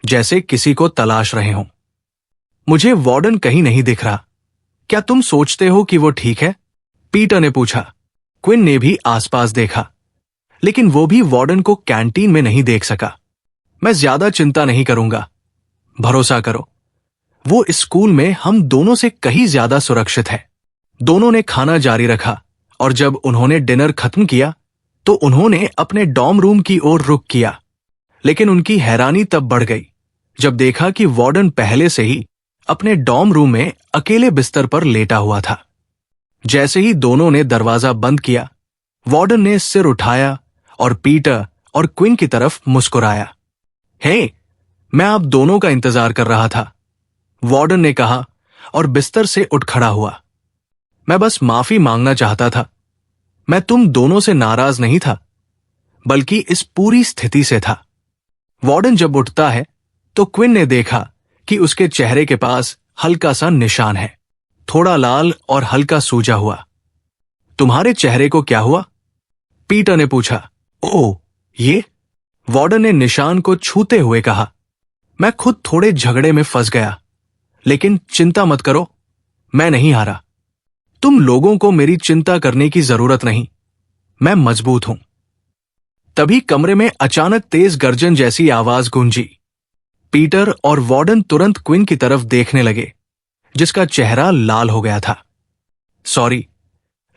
Speaker 1: जैसे किसी को तलाश रहे हों। मुझे वार्डन कहीं नहीं दिख रहा, क्या तुम सोचते हो कि वो ठीक है? पीटर ने पूछा। क्विन ने भी आसपास देखा, लेकिन वो भी वार्डन को कैंटीन में नहीं देख सका। मैं ज्यादा चिंता नहीं करूंगा, भरोसा करो, वो इस स्कूल में हम दोनों से कहीं ज्यादा सुरक्षित है। दोनों ने खाना जारी रखा और जब उन्होंने डिनर खत्म किया तो उन्होंने अपने डॉर्म रूम की ओर रुख किया। लेकिन उनकी हैरानी तब बढ़ गई जब देखा कि वार्डन पहले से ही अपने डॉर्म रूम में अकेले बिस्तर पर लेटा हुआ था। जैसे ही दोनों ने दरवाजा बंद किया, वार्डन ने सिर उठाया और पीटर और क्विन की तरफ मुस्कुराया। हे, मैं आप दोनों का इंतजार कर रहा था, वार्डन ने कहा और बिस्तर से उठ खड़ा हुआ। मैं बस माफी मांगना चाहता था। मैं तुम दोनों से नाराज नहीं था, बल्कि इस पूरी स्थिति से था। वार्डन जब उठता है तो क्विन ने देखा कि उसके चेहरे के पास हल्का सा निशान है, थोड़ा लाल और हल्का सूजा हुआ। तुम्हारे चेहरे को क्या हुआ? पीटर ने पूछा। ओह, ये? वार्डन ने निशान को छूते हुए कहा। मैं खुद थोड़े झगड़े में फंस गया, लेकिन चिंता मत करो, मैं नहीं हारा। तुम लोगों को मेरी चिंता करने की जरूरत नहीं, मैं मजबूत हूं। तभी कमरे में अचानक तेज गर्जन जैसी आवाज गूंजी। पीटर और वार्डन तुरंत क्विन की तरफ देखने लगे, जिसका चेहरा लाल हो गया था। सॉरी,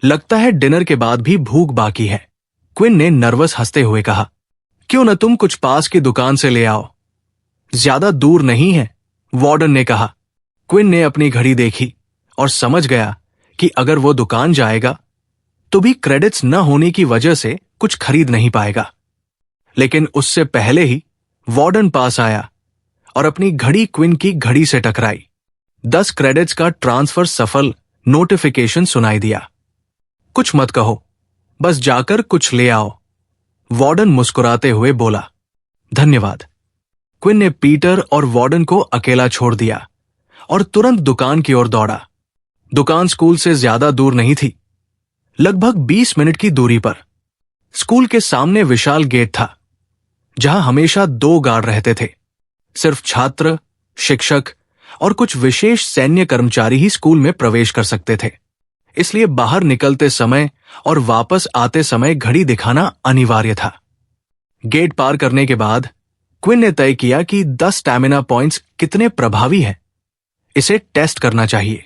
Speaker 1: लगता है डिनर के बाद भी भूख बाकी है, क्विन ने नर्वस हंसते हुए कहा। क्यों न तुम कुछ पास की दुकान से ले आओ, ज्यादा दूर नहीं है, वार्डन ने कहा। क्विन ने अपनी घड़ी देखी और समझ गया कि अगर वो दुकान जाएगा तो भी क्रेडिट्स न होने की वजह से कुछ खरीद नहीं पाएगा। लेकिन उससे पहले ही वार्डन पास आया और अपनी घड़ी क्विन की घड़ी से टकराई। 10 क्रेडिट्स का ट्रांसफर सफल नोटिफिकेशन सुनाई दिया। कुछ मत कहो, बस जाकर कुछ ले आओ, वार्डन मुस्कुराते हुए बोला। धन्यवाद। क्विन ने पीटर और वार्डन को अकेला छोड़ दिया और तुरंत दुकान की ओर दौड़ा। दुकान स्कूल से ज्यादा दूर नहीं थी, लगभग 20 मिनट की दूरी पर। स्कूल के सामने विशाल गेट था, जहां हमेशा 2 गार्ड रहते थे। सिर्फ छात्र, शिक्षक और कुछ विशेष सैन्य कर्मचारी ही स्कूल में प्रवेश कर सकते थे, इसलिए बाहर निकलते समय और वापस आते समय घड़ी दिखाना अनिवार्य था। गेट पार करने के बाद क्विन ने तय किया कि 10 स्टैमिना पॉइंट्स कितने प्रभावी हैं, इसे टेस्ट करना चाहिए।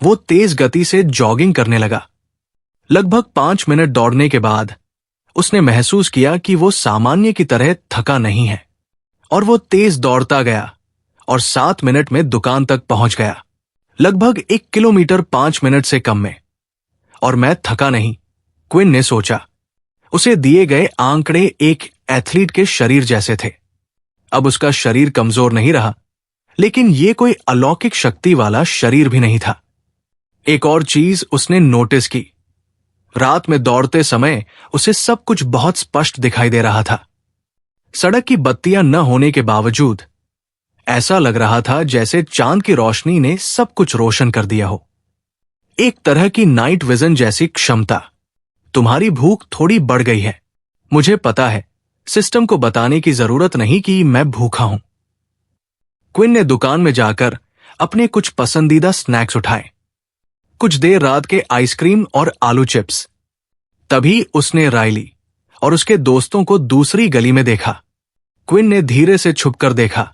Speaker 1: वो तेज गति से जॉगिंग करने लगा। लगभग 5 मिनट दौड़ने के बाद उसने महसूस किया कि वो सामान्य की तरह थका नहीं है, और वो तेज दौड़ता गया और 7 मिनट में दुकान तक पहुंच गया, लगभग 1 किलोमीटर 5 मिनट से कम में। और मैं थका नहीं, क्विन ने सोचा। उसे दिए गए आंकड़े एक एथलीट के शरीर जैसे थे। अब उसका शरीर कमजोर नहीं रहा, लेकिन ये कोई अलौकिक शक्ति वाला शरीर भी नहीं था। एक और चीज उसने नोटिस की, रात में दौड़ते समय उसे सब कुछ बहुत स्पष्ट दिखाई दे रहा था। सड़क की बत्तियां न होने के बावजूद ऐसा लग रहा था जैसे चांद की रोशनी ने सब कुछ रोशन कर दिया हो। एक तरह की नाइट विजन जैसी क्षमता। तुम्हारी भूख थोड़ी बढ़ गई है, मुझे पता है, सिस्टम को बताने की जरूरत नहीं कि मैं भूखा हूं। क्विन ने दुकान में जाकर अपने कुछ पसंदीदा स्नैक्स उठाए, कुछ देर रात के आइसक्रीम और आलू चिप्स। तभी उसने राइली और उसके दोस्तों को दूसरी गली में देखा। क्विन ने धीरे से छुपकर देखा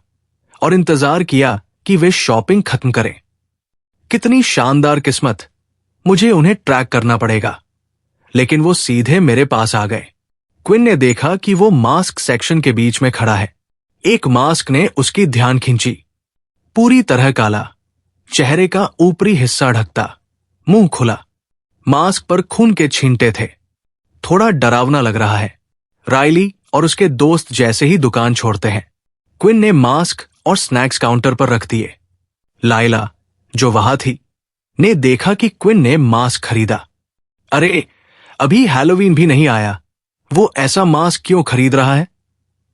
Speaker 1: और इंतजार किया कि वे शॉपिंग खत्म करें। कितनी शानदार किस्मत, मुझे उन्हें ट्रैक करना पड़ेगा। लेकिन वो सीधे मेरे पास आ गए। क्विन ने देखा कि वो मास्क सेक्शन के बीच में खड़ा है। एक मास्क ने उसकी ध्यान खींची, पूरी तरह काला, चेहरे का ऊपरी हिस्सा ढकता, मुंह खुला, मास्क पर खून के छींटे थे। थोड़ा डरावना लग रहा है। राइली और उसके दोस्त जैसे ही दुकान छोड़ते हैं। क्विन ने मास्क और स्नैक्स काउंटर पर रख दिए। लाइला, जो वहां थी, ने देखा कि क्विन ने मास्क खरीदा। अरे, अभी हैलोवीन भी नहीं आया, वो ऐसा मास्क क्यों खरीद रहा है,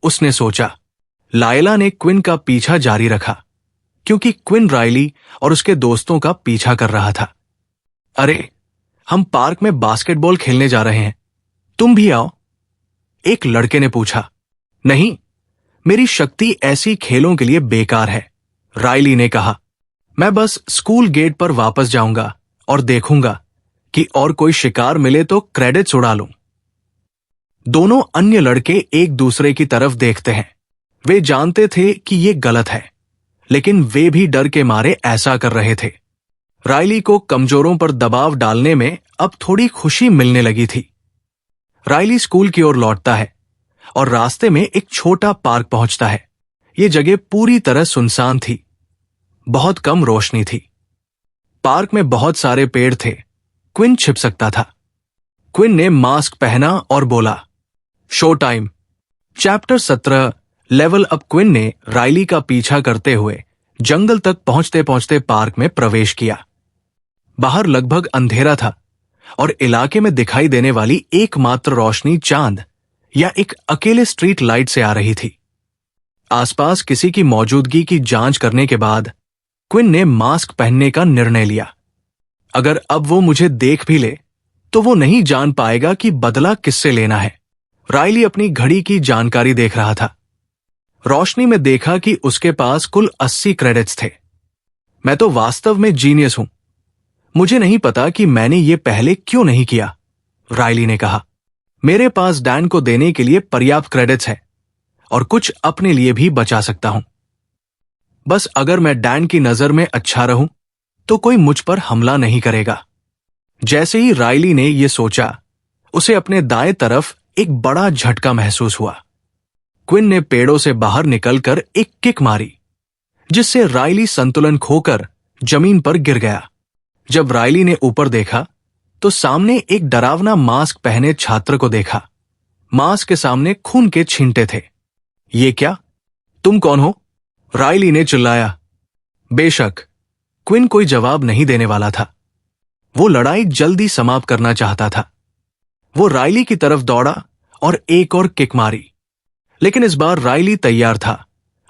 Speaker 1: उसने सोचा। लाइला ने क्विन का पीछा जारी रखा, क्योंकि क्विन राइली और उसके दोस्तों का पीछा कर रहा था। अरे, हम पार्क में बास्केटबॉल खेलने जा रहे हैं, तुम भी आओ, एक लड़के ने पूछा। नहीं, मेरी शक्ति ऐसी खेलों के लिए बेकार है, राइली ने कहा। मैं बस स्कूल गेट पर वापस जाऊंगा और देखूंगा कि और कोई शिकार मिले तो क्रेडिट्स उड़ा लूं। दोनों अन्य लड़के एक दूसरे की तरफ देखते हैं। वे जानते थे कि ये गलत है, लेकिन वे भी डर के मारे ऐसा कर रहे थे। राइली को कमजोरों पर दबाव डालने में अब थोड़ी खुशी मिलने लगी थी। राइली स्कूल की ओर लौटता है और रास्ते में एक छोटा पार्क पहुंचता है। ये जगह पूरी तरह सुनसान थी, बहुत कम रोशनी थी। पार्क में बहुत सारे पेड़ थे, क्विन छिप सकता था। क्विन ने मास्क पहना और बोला, show time. Chapter 17 level up. Quinn ने राइली का पीछा करते हुए जंगल तक पहुंचते पहुंचते पार्क में प्रवेश किया। बाहर लगभग अंधेरा था और इलाके में दिखाई देने वाली एकमात्र रोशनी चांद या एक अकेले स्ट्रीट लाइट से आ रही थी। आसपास किसी की मौजूदगी की जांच करने के बाद क्विन ने मास्क पहनने का निर्णय लिया। अगर अब वो मुझे देख भी ले तो वो नहीं जान पाएगा कि बदला किससे लेना है। राइली अपनी घड़ी की जानकारी देख रहा था। रोशनी में देखा कि उसके पास कुल 80 क्रेडिट्स थे। मैं तो वास्तव में जीनियस हूं। मुझे नहीं पता कि मैंने ये पहले क्यों नहीं किया, राइली ने कहा। मेरे पास डैन को देने के लिए पर्याप्त क्रेडिट्स हैं और कुछ अपने लिए भी बचा सकता हूं। बस अगर मैं डैन की नजर में अच्छा रहूं तो कोई मुझ पर हमला नहीं करेगा। जैसे ही राइली ने यह सोचा, उसे अपने दाएं तरफ एक बड़ा झटका महसूस हुआ। क्विन ने पेड़ों से बाहर निकलकर एक किक मारी, जिससे राइली संतुलन खोकर जमीन पर गिर गया। जब राइली ने ऊपर देखा तो सामने एक डरावना मास्क पहने छात्र को देखा। मास्क के सामने खून के छींटे थे। ये क्या? तुम कौन हो? राइली ने चिल्लाया। बेशक, क्विन कोई जवाब नहीं देने वाला था। वो लड़ाई जल्दी समाप्त करना चाहता था। वो राइली की तरफ दौड़ा और एक और किक मारी, लेकिन इस बार राइली तैयार था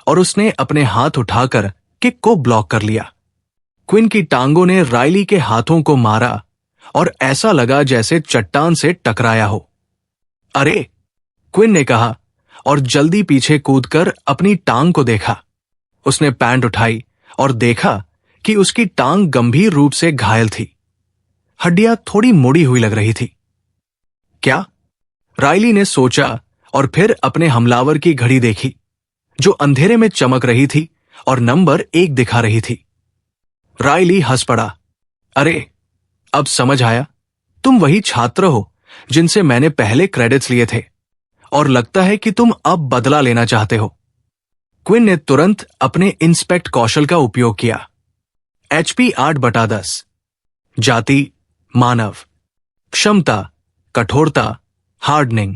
Speaker 1: और उसने अपने हाथ उठाकर किक को ब्लॉक कर लिया। क्विन की टांगों ने राइली के हाथों को मारा और ऐसा लगा जैसे चट्टान से टकराया हो। अरे, क्विन ने कहा और जल्दी पीछे कूदकर अपनी टांग को देखा। उसने पैंट उठाई और देखा कि उसकी टांग गंभीर रूप से घायल थी। हड्डियां थोड़ी मुड़ी हुई लग रही थी। क्या? राइली ने सोचा और फिर अपने हमलावर की घड़ी देखी, जो अंधेरे में चमक रही थी और नंबर 1 दिखा रही थी। राइली हंस पड़ा। अरे, अब समझ आया। तुम वही छात्र हो जिनसे मैंने पहले क्रेडिट्स लिए थे और लगता है कि तुम अब बदला लेना चाहते हो। क्विन ने तुरंत अपने इंस्पेक्ट कौशल का उपयोग किया। HP 8/10, जाति मानव, क्षमता कठोरता हार्डनिंग,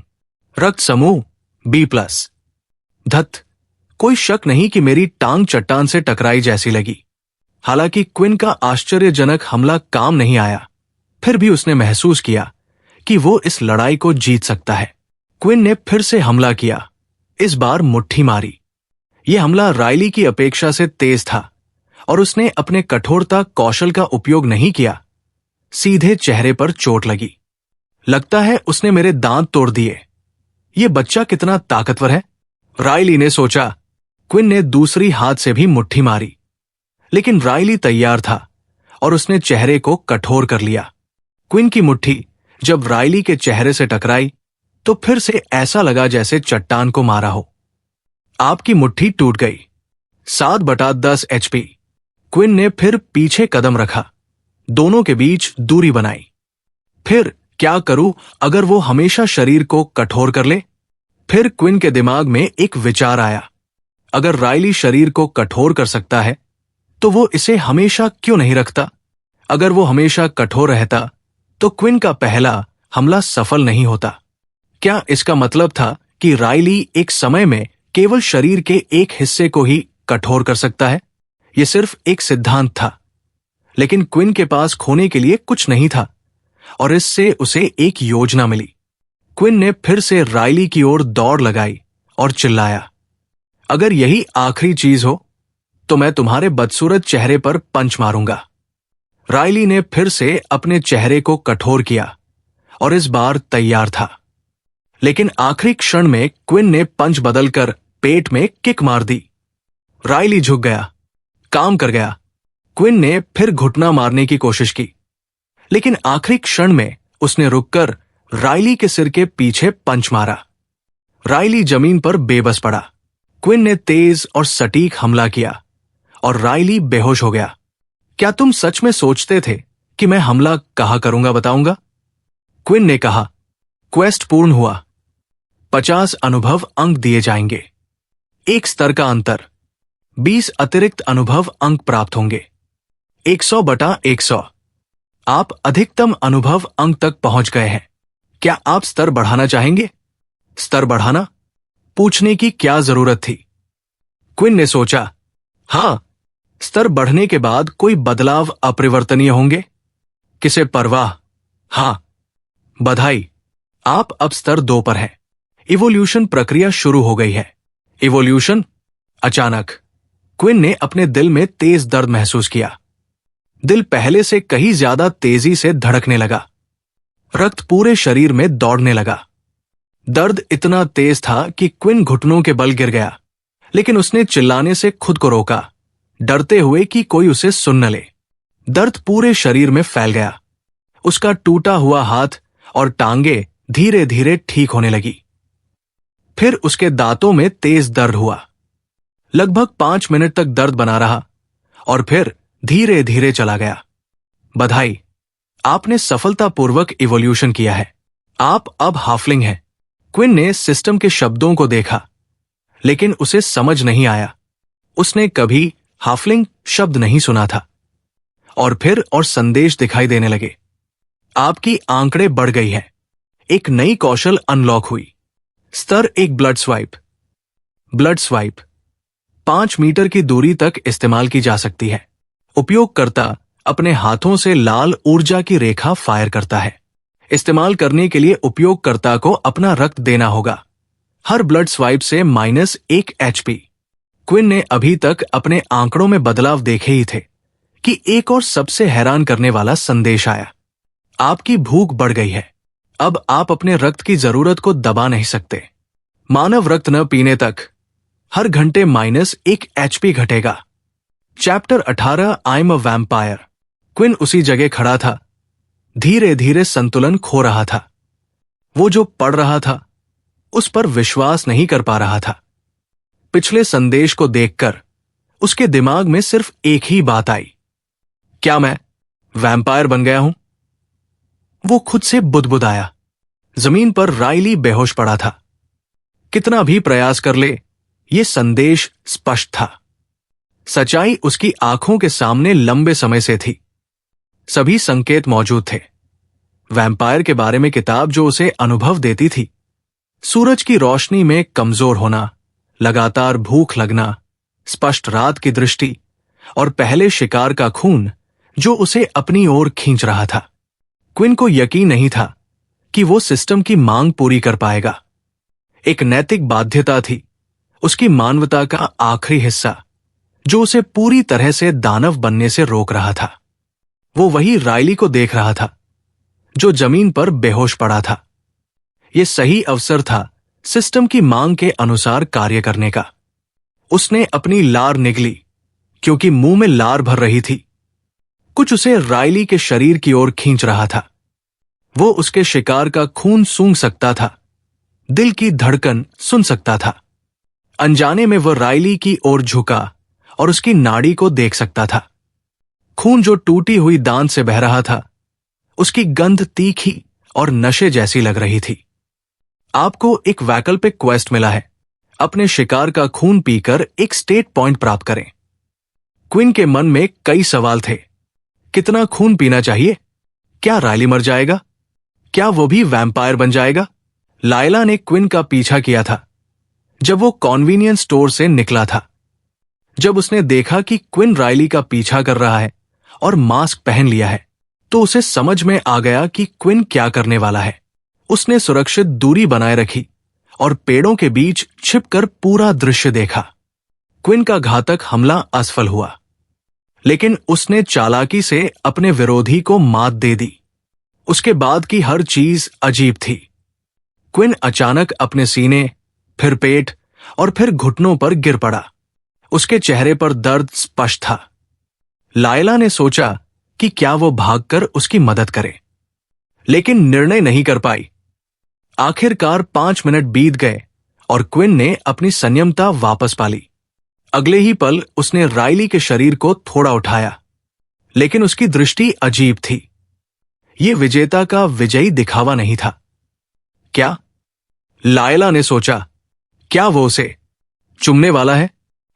Speaker 1: रक्त समूह B+। धत, कोई शक नहीं कि मेरी टांग चट्टान से टकराई जैसी लगी। हालांकि क्विन का आश्चर्यजनक हमला काम नहीं आया, फिर भी उसने महसूस किया कि वो इस लड़ाई को जीत सकता है। क्विन ने फिर से हमला किया, इस बार मुट्ठी मारी। यह हमला राइली की अपेक्षा से तेज था और उसने अपने कठोरता कौशल का उपयोग नहीं किया। सीधे चेहरे पर चोट लगी। लगता है उसने मेरे दांत तोड़ दिए। यह बच्चा कितना ताकतवर है, राइली ने सोचा। क्विन ने दूसरी हाथ से भी मुट्ठी मारी, लेकिन राइली तैयार था और उसने चेहरे को कठोर कर लिया। क्विन की मुट्ठी जब राइली के चेहरे से टकराई तो फिर से ऐसा लगा जैसे चट्टान को मारा हो। आपकी मुट्ठी टूट गई। 7/10 HP। क्विन ने फिर पीछे कदम रखा, दोनों के बीच दूरी बनाई। फिर क्या करूं अगर वो हमेशा शरीर को कठोर कर ले? फिर क्विन के दिमाग में एक विचार आया। अगर राइली शरीर को कठोर कर सकता है तो वो इसे हमेशा क्यों नहीं रखता? अगर वो हमेशा कठोर रहता तो क्विन का पहला हमला सफल नहीं होता। क्या इसका मतलब था कि राइली एक समय में केवल शरीर के एक हिस्से को ही कठोर कर सकता है? यह सिर्फ एक सिद्धांत था, लेकिन क्विन के पास खोने के लिए कुछ नहीं था और इससे उसे एक योजना मिली। क्विन ने फिर से राइली की ओर दौड़ लगाई और चिल्लाया, अगर यही आखिरी चीज हो तो मैं तुम्हारे बदसूरत चेहरे पर पंच मारूंगा। राइली ने फिर से अपने चेहरे को कठोर किया और इस बार तैयार था, लेकिन आखिरी क्षण में क्विन ने पंच बदलकर पेट में किक मार दी। राइली झुक गया। काम कर गया। क्विन ने फिर घुटना मारने की कोशिश की, लेकिन आखिरी क्षण में उसने रुककर राइली के सिर के पीछे पंच मारा। राइली जमीन पर बेबस पड़ा। क्विन ने तेज और सटीक हमला किया और राइली बेहोश हो गया। क्या तुम सच में सोचते थे कि मैं हमला कहाँ करूंगा बताऊंगा? क्विन ने कहा। क्वेस्ट पूर्ण हुआ। 50 अनुभव अंक दिए जाएंगे। 1 स्तर का अंतर, 20 अतिरिक्त अनुभव अंक प्राप्त होंगे। 100/100। आप अधिकतम अनुभव अंक तक पहुंच गए हैं। क्या आप स्तर बढ़ाना चाहेंगे? स्तर बढ़ाना? पूछने की क्या जरूरत थी? क्विन ने सोचा, हां, स्तर बढ़ने के बाद कोई बदलाव अपरिवर्तनीय होंगे? किसे परवाह? हाँ, बधाई, आप अब स्तर 2 पर हैं। इवोल्यूशन प्रक्रिया शुरू हो गई है। इवोल्यूशन। अचानक क्विन ने अपने दिल में तेज दर्द महसूस किया। दिल पहले से कहीं ज्यादा तेजी से धड़कने लगा। रक्त पूरे शरीर में दौड़ने लगा। दर्द इतना तेज था कि क्विन घुटनों के बल गिर गया, लेकिन उसने चिल्लाने से खुद को रोका, डरते हुए कि कोई उसे सुन न ले। दर्द पूरे शरीर में फैल गया। उसका टूटा हुआ हाथ और टांगे धीरे धीरे ठीक होने लगी। फिर उसके दांतों में तेज दर्द हुआ। लगभग 5 मिनट तक दर्द बना रहा और फिर धीरे धीरे चला गया। बधाई, आपने सफलतापूर्वक इवोल्यूशन किया है। आप अब हाफलिंग हैं। क्विन ने सिस्टम के शब्दों को देखा, लेकिन उसे समझ नहीं आया। उसने कभी हाफलिंग शब्द नहीं सुना था। और फिर संदेश दिखाई देने लगे। आपकी आंकड़े बढ़ गई हैं। एक नई कौशल अनलॉक हुई। स्तर 1 blood swipe. Blood swipe 5 metre की दूरी तक इस्तेमाल की जा सकती है। उपयोगकर्ता अपने हाथों से लाल ऊर्जा की रेखा फायर करता है। इस्तेमाल करने के लिए उपयोगकर्ता को अपना रक्त देना होगा। हर ब्लड स्वाइप से -1 HP। क्विन ने अभी तक अपने आंकड़ों में बदलाव देखे ही थे कि एक और सबसे हैरान करने वाला संदेश आया। आपकी भूख बढ़ गई है। अब आप अपने रक्त की जरूरत को दबा नहीं सकते। मानव रक्त न पीने तक हर घंटे -1 HP घटेगा। Chapter 18 I am a vampire. Quinn उसी जगह खड़ा था, धीरे धीरे संतुलन खो रहा था। वो जो पढ़ रहा था उस पर विश्वास नहीं कर पा रहा था। पिछले संदेश को देखकर उसके दिमाग में सिर्फ एक ही बात आई, क्या मैं वैम्पायर बन गया हूं? वो खुद से बुदबुदाया। जमीन पर राइली बेहोश पड़ा था। कितना भी प्रयास कर ले, ये संदेश स्पष्ट था। सच्चाई उसकी आंखों के सामने लंबे समय से थी। सभी संकेत मौजूद थे। वैम्पायर के बारे में किताब जो उसे अनुभव देती थी। सूरज की रोशनी में कमजोर होना, लगातार भूख लगना, स्पष्ट रात की दृष्टि और पहले शिकार का खून जो उसे अपनी ओर खींच रहा था। क्विन को यकीन नहीं था कि वो सिस्टम की मांग पूरी कर पाएगा। एक नैतिक बाध्यता थी, उसकी मानवता का आखिरी हिस्सा, जो उसे पूरी तरह से दानव बनने से रोक रहा था। वो वही राइली को देख रहा था जो जमीन पर बेहोश पड़ा था। ये सही अवसर था सिस्टम की मांग के अनुसार कार्य करने का। उसने अपनी लार निगली, क्योंकि मुंह में लार भर रही थी। कुछ उसे राइली के शरीर की ओर खींच रहा था। वो उसके शिकार का खून सूंघ सकता था, दिल की धड़कन सुन सकता था। अनजाने में वह राइली की ओर झुका और उसकी नाड़ी को देख सकता था। खून जो टूटी हुई दांत से बह रहा था, उसकी गंध तीखी और नशे जैसी लग रही थी। आपको एक वैकल्पिक क्वेस्ट मिला है। अपने शिकार का खून पीकर एक स्टेट पॉइंट प्राप्त करें। क्विन के मन में कई सवाल थे। कितना खून पीना चाहिए? क्या राइली मर जाएगा? क्या वो भी वैम्पायर बन जाएगा? लायला ने क्विन का पीछा किया था जब वो कॉन्वीनियंस स्टोर से निकला था। जब उसने देखा कि क्विन राइली का पीछा कर रहा है और मास्क पहन लिया है, तो उसे समझ में आ गया कि क्विन क्या करने वाला है। उसने सुरक्षित दूरी बनाए रखी और पेड़ों के बीच छिपकर पूरा दृश्य देखा। क्विन का घातक हमला असफल हुआ, लेकिन उसने चालाकी से अपने विरोधी को मात दे दी। उसके बाद की हर चीज अजीब थी। क्विन अचानक अपने सीने, फिर पेट और फिर घुटनों पर गिर पड़ा। उसके चेहरे पर दर्द स्पष्ट था। लायला ने सोचा कि क्या वो भागकर उसकी मदद करे, लेकिन निर्णय नहीं कर पाई। आखिरकार 5 मिनट बीत गए और क्विन ने अपनी संयमता वापस पा ली। अगले ही पल उसने राइली के शरीर को थोड़ा उठाया, लेकिन उसकी दृष्टि अजीब थी। ये विजेता का विजयी दिखावा नहीं था। क्या? लायला ने सोचा, क्या वो उसे चुमने वाला है?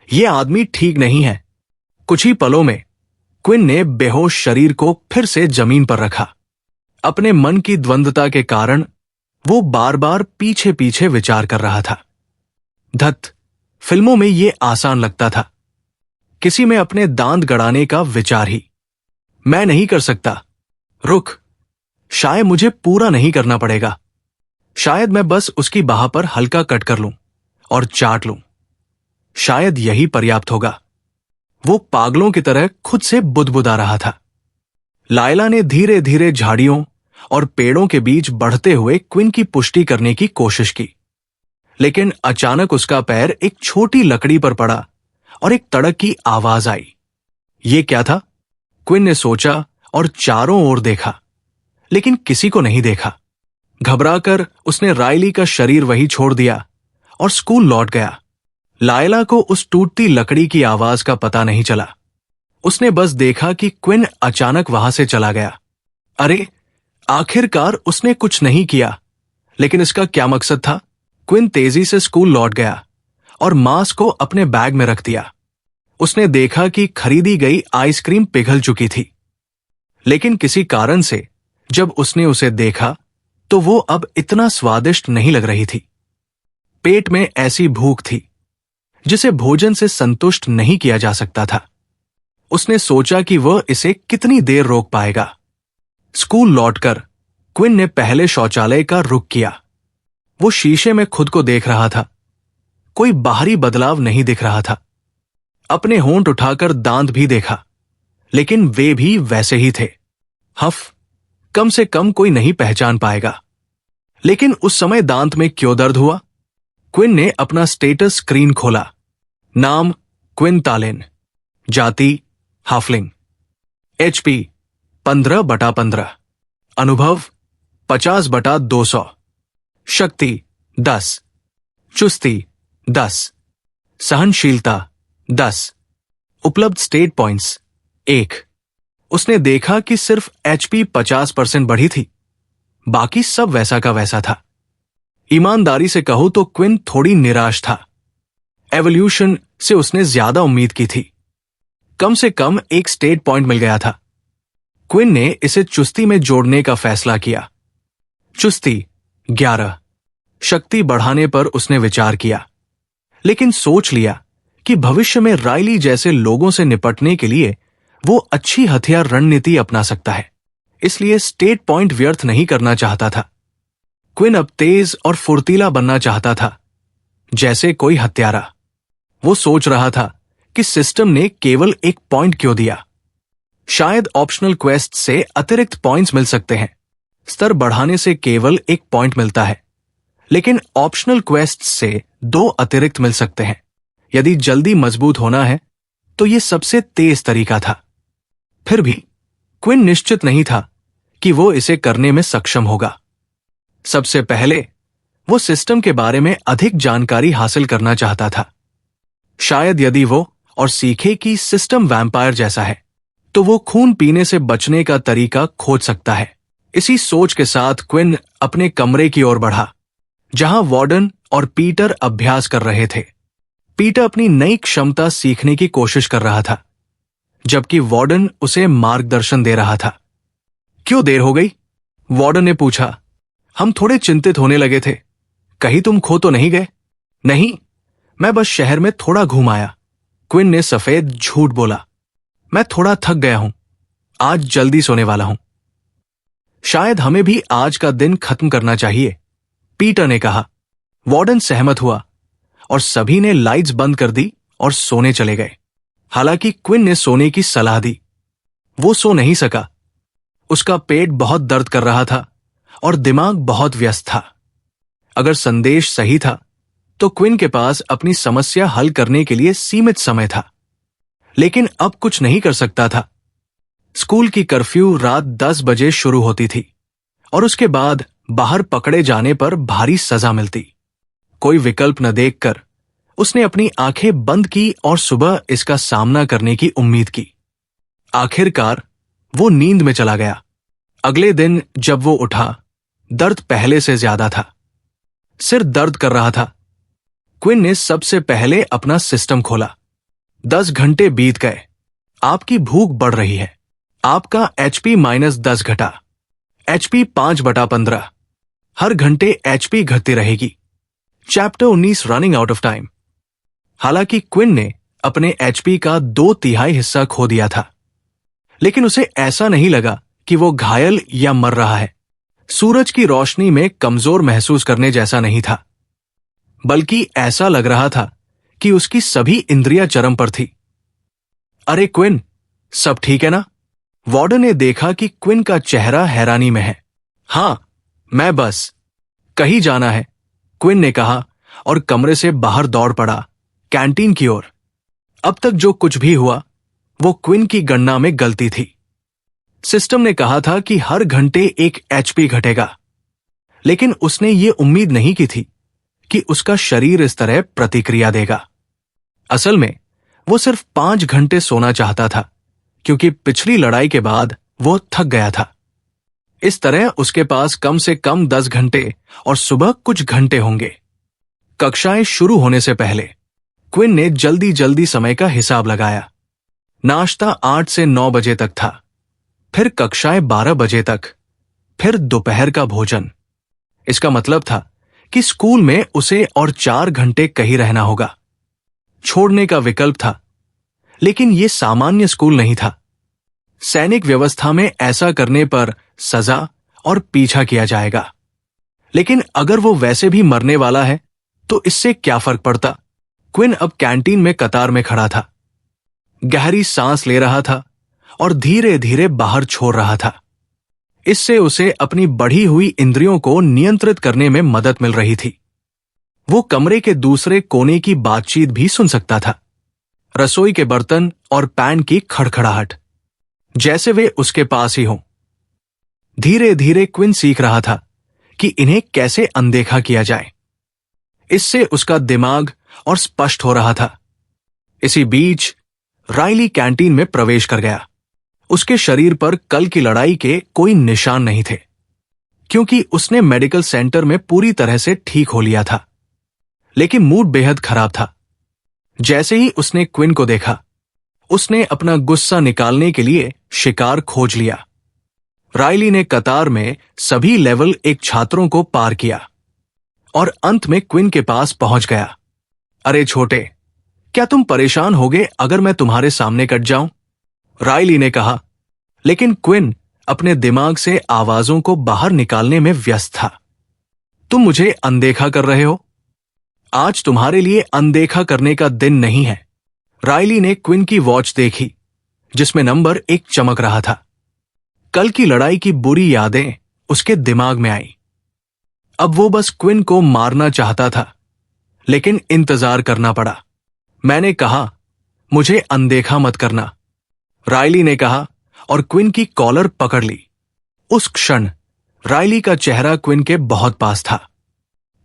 Speaker 1: ये आदमी ठीक नहीं है। कुछ ही पलों में क्विन ने बेहोश शरीर को फिर से जमीन पर रखा। अपने मन की द्वंद्वता के कारण वो बार बार पीछे पीछे विचार कर रहा था। धत, फिल्मों में ये आसान लगता था। किसी में अपने दांत गड़ाने का विचार ही। मैं नहीं कर सकता। रुक। शायद मुझे पूरा नहीं करना पड़ेगा। शायद मैं बस उसकी बाह पर हल्का कट कर लूं और चाट लूं। शायद यही पर्याप्त होगा। वो पागलों की तरह खुद से बुदबुदा रहा था। लायला ने धीरे धीरे झाड़ियों और पेड़ों के बीच बढ़ते हुए क्विन की पुष्टि करने की कोशिश की, लेकिन अचानक उसका पैर एक छोटी लकड़ी पर पड़ा और एक तड़क की आवाज आई। ये क्या था? क्विन ने सोचा और चारों ओर देखा, लेकिन किसी को नहीं देखा। घबराकर उसने राइली का शरीर वहीं छोड़ दिया और स्कूल लौट गया। लायला को उस टूटती लकड़ी की आवाज का पता नहीं चला। उसने बस देखा कि क्विन अचानक वहां से चला गया। अरे, आखिरकार उसने कुछ नहीं किया, लेकिन इसका क्या मकसद था? क्विन तेजी से स्कूल लौट गया और मांस को अपने बैग में रख दिया। उसने देखा कि खरीदी गई आइसक्रीम पिघल चुकी थी, लेकिन किसी कारण से जब उसने उसे देखा तो वो अब इतना स्वादिष्ट नहीं लग रही थी। पेट में ऐसी भूख थी जिसे भोजन से संतुष्ट नहीं किया जा सकता था। उसने सोचा कि वह इसे कितनी देर रोक पाएगा। स्कूल लौटकर क्विन ने पहले शौचालय का रुख किया। वो शीशे में खुद को देख रहा था। कोई बाहरी बदलाव नहीं दिख रहा था। अपने होंठ उठाकर दांत भी देखा, लेकिन वे भी वैसे ही थे। हफ, कम से कम कोई नहीं पहचान पाएगा। लेकिन उस समय दांत में क्यों दर्द हुआ? क्विन ने अपना स्टेटस स्क्रीन खोला। नाम क्विन तालिन, जाति हाफलिंग, HP 15/15, अनुभव 50/200, शक्ति 10, चुस्ती 10, सहनशीलता 10, उपलब्ध स्टेट पॉइंट्स 1। उसने देखा कि सिर्फ HP 50% बढ़ी थी, बाकी सब वैसा का वैसा था। ईमानदारी से कहो तो क्विन थोड़ी निराश था। एवोल्यूशन से उसने ज्यादा उम्मीद की थी। कम से कम एक स्टेट पॉइंट मिल गया था। क्विन ने इसे चुस्ती में जोड़ने का फैसला किया। चुस्ती 11, शक्ति बढ़ाने पर उसने विचार किया, लेकिन सोच लिया कि भविष्य में राइली जैसे लोगों से निपटने के लिए वो अच्छी हथियार रणनीति अपना सकता है, इसलिए स्टेट पॉइंट व्यर्थ नहीं करना चाहता था। क्विन अब तेज और फुर्तीला बनना चाहता था, जैसे कोई हत्यारा। वो सोच रहा था कि सिस्टम ने केवल एक पॉइंट क्यों दिया। शायद ऑप्शनल क्वेस्ट से अतिरिक्त पॉइंट्स मिल सकते हैं। स्तर बढ़ाने से केवल एक पॉइंट मिलता है, लेकिन ऑप्शनल क्वेस्ट से 2 अतिरिक्त मिल सकते हैं। यदि जल्दी मजबूत होना है तो यह सबसे तेज तरीका था। फिर भी क्विन निश्चित नहीं था कि वो इसे करने में सक्षम होगा। सबसे पहले वो सिस्टम के बारे में अधिक जानकारी हासिल करना चाहता था। शायद यदि वो और सीखे कि सिस्टम वैम्पायर जैसा है तो वो खून पीने से बचने का तरीका खोज सकता है। इसी सोच के साथ क्विन अपने कमरे की ओर बढ़ा, जहां वार्डन और पीटर अभ्यास कर रहे थे। पीटर अपनी नई क्षमता सीखने की कोशिश कर रहा था, जबकि वार्डन उसे मार्गदर्शन दे रहा था। क्यों देर हो गई? वार्डन ने पूछा। हम थोड़े चिंतित होने लगे थे। कहीं तुम खो तो नहीं गए? नहीं, मैं बस शहर में थोड़ा घूम आया। क्विन ने सफेद झूठ बोला। मैं थोड़ा थक गया हूं, आज जल्दी सोने वाला हूं। शायद हमें भी आज का दिन खत्म करना चाहिए, पीटर ने कहा। वार्डन सहमत हुआ और सभी ने लाइट्स बंद कर दी और सोने चले गए। हालांकि क्विन ने सोने की सलाह दी। वो सो नहीं सका। उसका पेट बहुत दर्द कर रहा था और दिमाग बहुत व्यस्त था। अगर संदेश सही था तो क्विन के पास अपनी समस्या हल करने के लिए सीमित समय था, लेकिन अब कुछ नहीं कर सकता था। स्कूल की कर्फ्यू रात 10 बजे शुरू होती थी और उसके बाद बाहर पकड़े जाने पर भारी सजा मिलती। कोई विकल्प न देखकर उसने अपनी आंखें बंद की और सुबह इसका सामना करने की उम्मीद की। आखिरकार वो नींद में चला गया। अगले दिन जब वो उठा, दर्द पहले से ज्यादा था। सिर दर्द कर रहा था। क्विन ने सबसे पहले अपना सिस्टम खोला। 10 घंटे बीत गए। आपकी भूख बढ़ रही है। आपका HP -10 घटा। HP 5/15। हर घंटे HP घटती रहेगी। Chapter 19 running out of time. हालांकि क्विन ने अपने HP का 2/3 हिस्सा खो दिया था, लेकिन उसे ऐसा नहीं लगा कि वो घायल या मर रहा है। सूरज की रोशनी में कमजोर महसूस करने जैसा नहीं था, बल्कि ऐसा लग रहा था कि उसकी सभी इंद्रियां चरम पर थी। अरे क्विन, सब ठीक है ना? वार्डन ने देखा कि क्विन का चेहरा हैरानी में है। हां, मैं बस कहीं जाना है, क्विन ने कहा और कमरे से बाहर दौड़ पड़ा, कैंटीन की ओर। अब तक जो कुछ भी हुआ वो क्विन की गणना में गलती थी। सिस्टम ने कहा था कि हर घंटे 1 HP घटेगा, लेकिन उसने ये उम्मीद नहीं की थी कि उसका शरीर इस तरह प्रतिक्रिया देगा। असल में वो सिर्फ 5 घंटे सोना चाहता था, क्योंकि पिछली लड़ाई के बाद वो थक गया था। इस तरह उसके पास कम से कम 10 घंटे और सुबह कुछ घंटे होंगे। कक्षाएं शुरू होने से पहले क्विन ने जल्दी जल्दी समय का हिसाब लगाया। नाश्ता 8 से 9 बजे तक था, फिर कक्षाएं 12 बजे तक, फिर दोपहर का भोजन। इसका मतलब था कि स्कूल में उसे और 4 घंटे कहीं रहना होगा। छोड़ने का विकल्प था, लेकिन यह सामान्य स्कूल नहीं था। सैनिक व्यवस्था में ऐसा करने पर सजा और पीछा किया जाएगा। लेकिन अगर वो वैसे भी मरने वाला है तो इससे क्या फर्क पड़ता? क्विन अब कैंटीन में कतार में खड़ा था, गहरी सांस ले रहा था और धीरे धीरे बाहर छोड़ रहा था। इससे उसे अपनी बढ़ी हुई इंद्रियों को नियंत्रित करने में मदद मिल रही थी। वो कमरे के दूसरे कोने की बातचीत भी सुन सकता था, रसोई के बर्तन और पैन की खड़खड़ाहट, जैसे वे उसके पास ही हों। धीरे धीरे क्विन सीख रहा था कि इन्हें कैसे अनदेखा किया जाए। इससे उसका दिमाग और स्पष्ट हो रहा था। इसी बीच राइली कैंटीन में प्रवेश कर गया। उसके शरीर पर कल की लड़ाई के कोई निशान नहीं थे, क्योंकि उसने मेडिकल सेंटर में पूरी तरह से ठीक हो लिया था। लेकिन मूड बेहद खराब था। जैसे ही उसने क्विन को देखा, उसने अपना गुस्सा निकालने के लिए शिकार खोज लिया। राइली ने कतार में सभी लेवल 1 छात्रों को पार किया और अंत में क्विन के पास पहुंच गया। अरे छोटे, क्या तुम परेशान होगे अगर मैं तुम्हारे सामने कट जाऊं? राइली ने कहा, लेकिन क्विन अपने दिमाग से आवाजों को बाहर निकालने में व्यस्त था। तुम मुझे अनदेखा कर रहे हो? आज तुम्हारे लिए अनदेखा करने का दिन नहीं है। राइली ने क्विन की वॉच देखी, जिसमें नंबर 1 चमक रहा था। कल की लड़ाई की बुरी यादें उसके दिमाग में आई। अब वो बस क्विन को मारना चाहता था, लेकिन इंतजार करना पड़ा। मैंने कहा, मुझे अनदेखा मत करना, राइली ने कहा और क्विन की कॉलर पकड़ ली। उस क्षण राइली का चेहरा क्विन के बहुत पास था।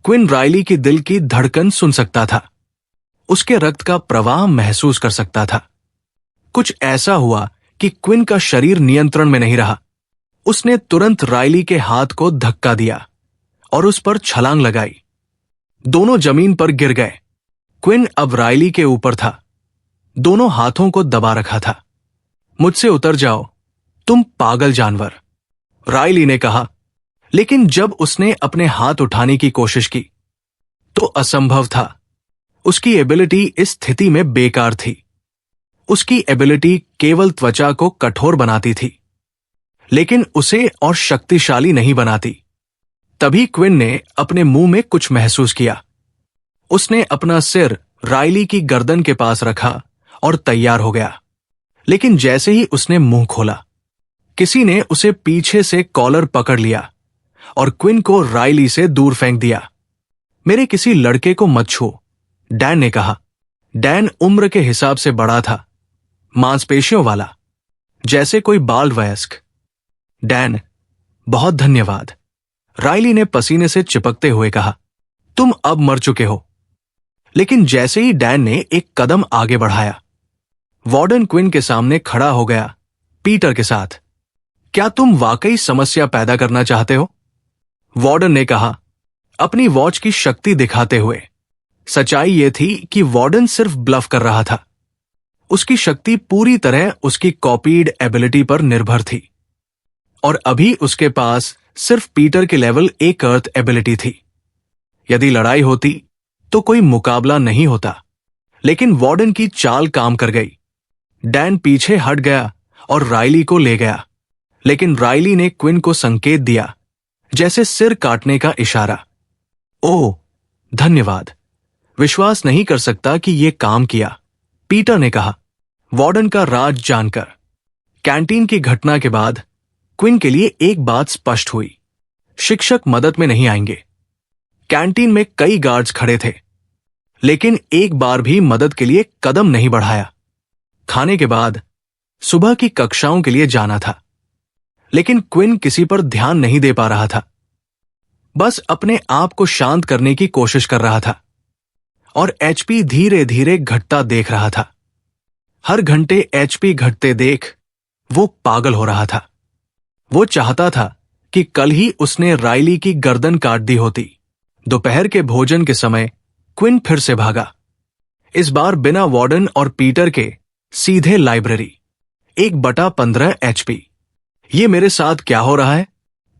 Speaker 1: क्विन राइली की दिल की धड़कन सुन सकता था, उसके रक्त का प्रवाह महसूस कर सकता था। कुछ ऐसा हुआ कि क्विन का शरीर नियंत्रण में नहीं रहा। उसने तुरंत राइली के हाथ को धक्का दिया और उस पर छलांग लगाई। दोनों जमीन पर गिर गए। क्विन अब राइली के ऊपर था, दोनों हाथों को दबा रखा था। मुझसे उतर जाओ, तुम पागल जानवर, राइली ने कहा। लेकिन जब उसने अपने हाथ उठाने की कोशिश की तो असंभव था। उसकी एबिलिटी इस स्थिति में बेकार थी। उसकी एबिलिटी केवल त्वचा को कठोर बनाती थी, लेकिन उसे और शक्तिशाली नहीं बनाती। तभी क्विन ने अपने मुंह में कुछ महसूस किया। उसने अपना सिर राइली की गर्दन के पास रखा और तैयार हो गया। लेकिन जैसे ही उसने मुंह खोला, किसी ने उसे पीछे से कॉलर पकड़ लिया और क्विन को राइली से दूर फेंक दिया। मेरे किसी लड़के को मत छू, डैन ने कहा। डैन उम्र के हिसाब से बड़ा था, मांसपेशियों वाला, जैसे कोई बाल वयस्क। डैन, बहुत धन्यवाद, राइली ने पसीने से चिपकते हुए कहा। तुम अब मर चुके हो। लेकिन जैसे ही डैन ने एक कदम आगे बढ़ाया, वार्डन क्विन के सामने खड़ा हो गया, पीटर के साथ। क्या तुम वाकई समस्या पैदा करना चाहते हो? वार्डन ने कहा, अपनी वॉच की शक्ति दिखाते हुए। सच्चाई यह थी कि वार्डन सिर्फ ब्लफ कर रहा था। उसकी शक्ति पूरी तरह उसकी कॉपीड एबिलिटी पर निर्भर थी, और अभी उसके पास सिर्फ पीटर के लेवल 1 अर्थ एबिलिटी थी। यदि लड़ाई होती तो कोई मुकाबला नहीं होता, लेकिन वार्डन की चाल काम कर गई। डैन पीछे हट गया और राइली को ले गया, लेकिन राइली ने क्विन को संकेत दिया जैसे सिर काटने का इशारा। ओह, धन्यवाद। विश्वास नहीं कर सकता कि ये काम किया, पीटर ने कहा, वार्डन का राज जानकर। कैंटीन की घटना के बाद क्विन के लिए एक बात स्पष्ट हुई, शिक्षक मदद में नहीं आएंगे। कैंटीन में कई गार्ड्स खड़े थे, लेकिन एक बार भी मदद के लिए कदम नहीं बढ़ाया। खाने के बाद सुबह की कक्षाओं के लिए जाना था, लेकिन क्विन किसी पर ध्यान नहीं दे पा रहा था। बस अपने आप को शांत करने की कोशिश कर रहा था और एचपी धीरे धीरे घटता देख रहा था। हर घंटे एचपी घटते देख वो पागल हो रहा था। वो चाहता था कि कल ही उसने राइली की गर्दन काट दी होती। दोपहर के भोजन के समय क्विन फिर से भागा, इस बार बिना वार्डन और पीटर के, सीधे लाइब्रेरी। 1/15 एचपी। ये मेरे साथ क्या हो रहा है?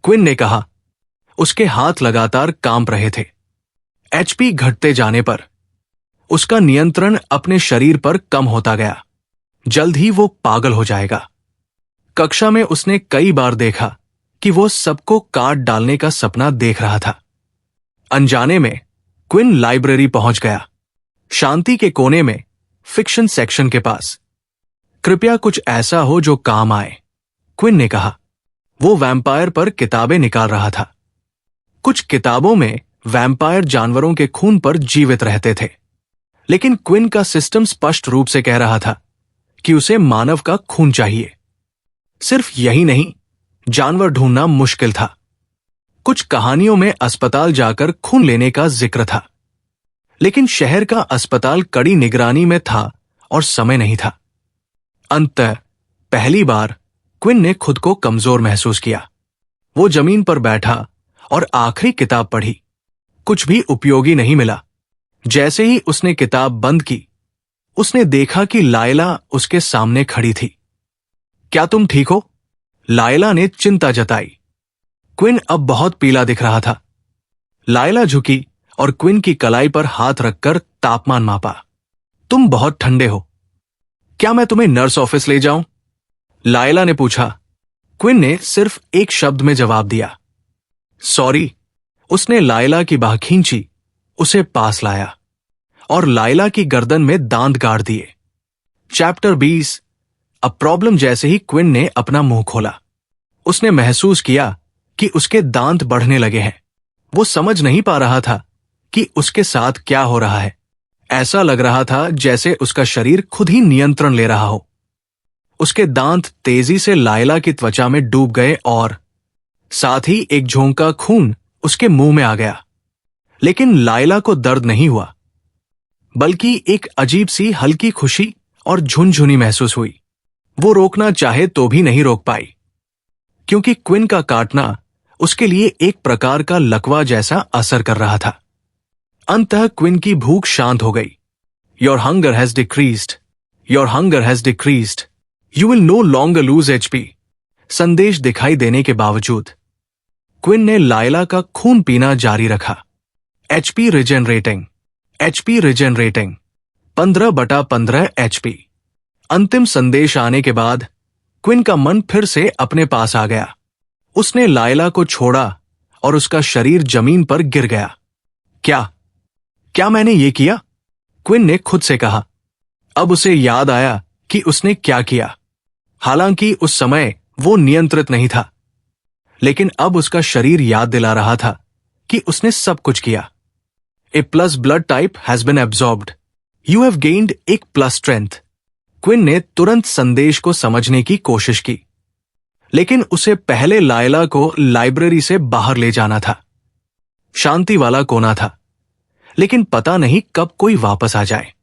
Speaker 1: क्विन ने कहा। उसके हाथ लगातार कांप रहे थे। एचपी घटते जाने पर उसका नियंत्रण अपने शरीर पर कम होता गया। जल्द ही वो पागल हो जाएगा। कक्षा में उसने कई बार देखा कि वो सबको काट डालने का सपना देख रहा था। अनजाने में क्विन लाइब्रेरी पहुंच गया, शांति के कोने में, फिक्शन सेक्शन के पास। कृपया कुछ ऐसा हो जो काम आए, क्विन ने कहा। वो वैम्पायर पर किताबें निकाल रहा था। कुछ किताबों में वैम्पायर जानवरों के खून पर जीवित रहते थे, लेकिन क्विन का सिस्टम स्पष्ट रूप से कह रहा था कि उसे मानव का खून चाहिए। सिर्फ यही नहीं, जानवर ढूंढना मुश्किल था। कुछ कहानियों में अस्पताल जाकर खून लेने का जिक्र था, लेकिन शहर का अस्पताल कड़ी निगरानी में था और समय नहीं था। अंततः पहली बार क्विन ने खुद को कमजोर महसूस किया। वो जमीन पर बैठा और आखिरी किताब पढ़ी। कुछ भी उपयोगी नहीं मिला। जैसे ही उसने किताब बंद की, उसने देखा कि लायला उसके सामने खड़ी थी। क्या तुम ठीक हो? लायला ने चिंता जताई। क्विन अब बहुत पीला दिख रहा था। लायला झुकी और क्विन की कलाई पर हाथ रखकर तापमान मापा। तुम बहुत ठंडे हो। क्या मैं तुम्हें नर्स ऑफिस ले जाऊं? लायला ने पूछा। क्विन ने सिर्फ एक शब्द में जवाब दिया, सॉरी। उसने लायला की बाह खींची, उसे पास लाया और लायला की गर्दन में दांत गाड़ दिए। चैप्टर 20। अब प्रॉब्लम। जैसे ही क्विन ने अपना मुंह खोला, उसने महसूस किया कि उसके दांत बढ़ने लगे हैं। वो समझ नहीं पा रहा था कि उसके साथ क्या हो रहा है। ऐसा लग रहा था जैसे उसका शरीर खुद ही नियंत्रण ले रहा हो। उसके दांत तेजी से लायला की त्वचा में डूब गए और साथ ही एक झोंका खून उसके मुंह में आ गया। लेकिन लायला को दर्द नहीं हुआ, बल्कि एक अजीब सी हल्की खुशी और झुनझुनी महसूस हुई। वो रोकना चाहे तो भी नहीं रोक पाई, क्योंकि क्विन का काटना उसके लिए एक प्रकार का लकवा जैसा असर कर रहा था। अंततः क्विन की भूख शांत हो गई। Your hunger has decreased, your hunger has decreased, you will no longer lose HP. संदेश दिखाई देने के बावजूद क्विन ने लायला का खून पीना जारी रखा। HP regenerating, HP regenerating, 15/15 HP. अंतिम संदेश आने के बाद क्विन का मन फिर से अपने पास आ गया। उसने लायला को छोड़ा और उसका शरीर जमीन पर गिर गया। क्या मैंने ये किया? क्विन ने खुद से कहा। अब उसे याद आया कि उसने क्या किया। हालांकि उस समय वो नियंत्रित नहीं था, लेकिन अब उसका शरीर याद दिला रहा था कि उसने सब कुछ किया। A plus blood type has been absorbed, you have gained एक प्लस स्ट्रेंथ। क्विन ने तुरंत संदेश को समझने की कोशिश की, लेकिन उसे पहले लायला को लाइब्रेरी से बाहर ले जाना था। शांति वाला कोना था, लेकिन पता नहीं कब कोई वापस आ जाए।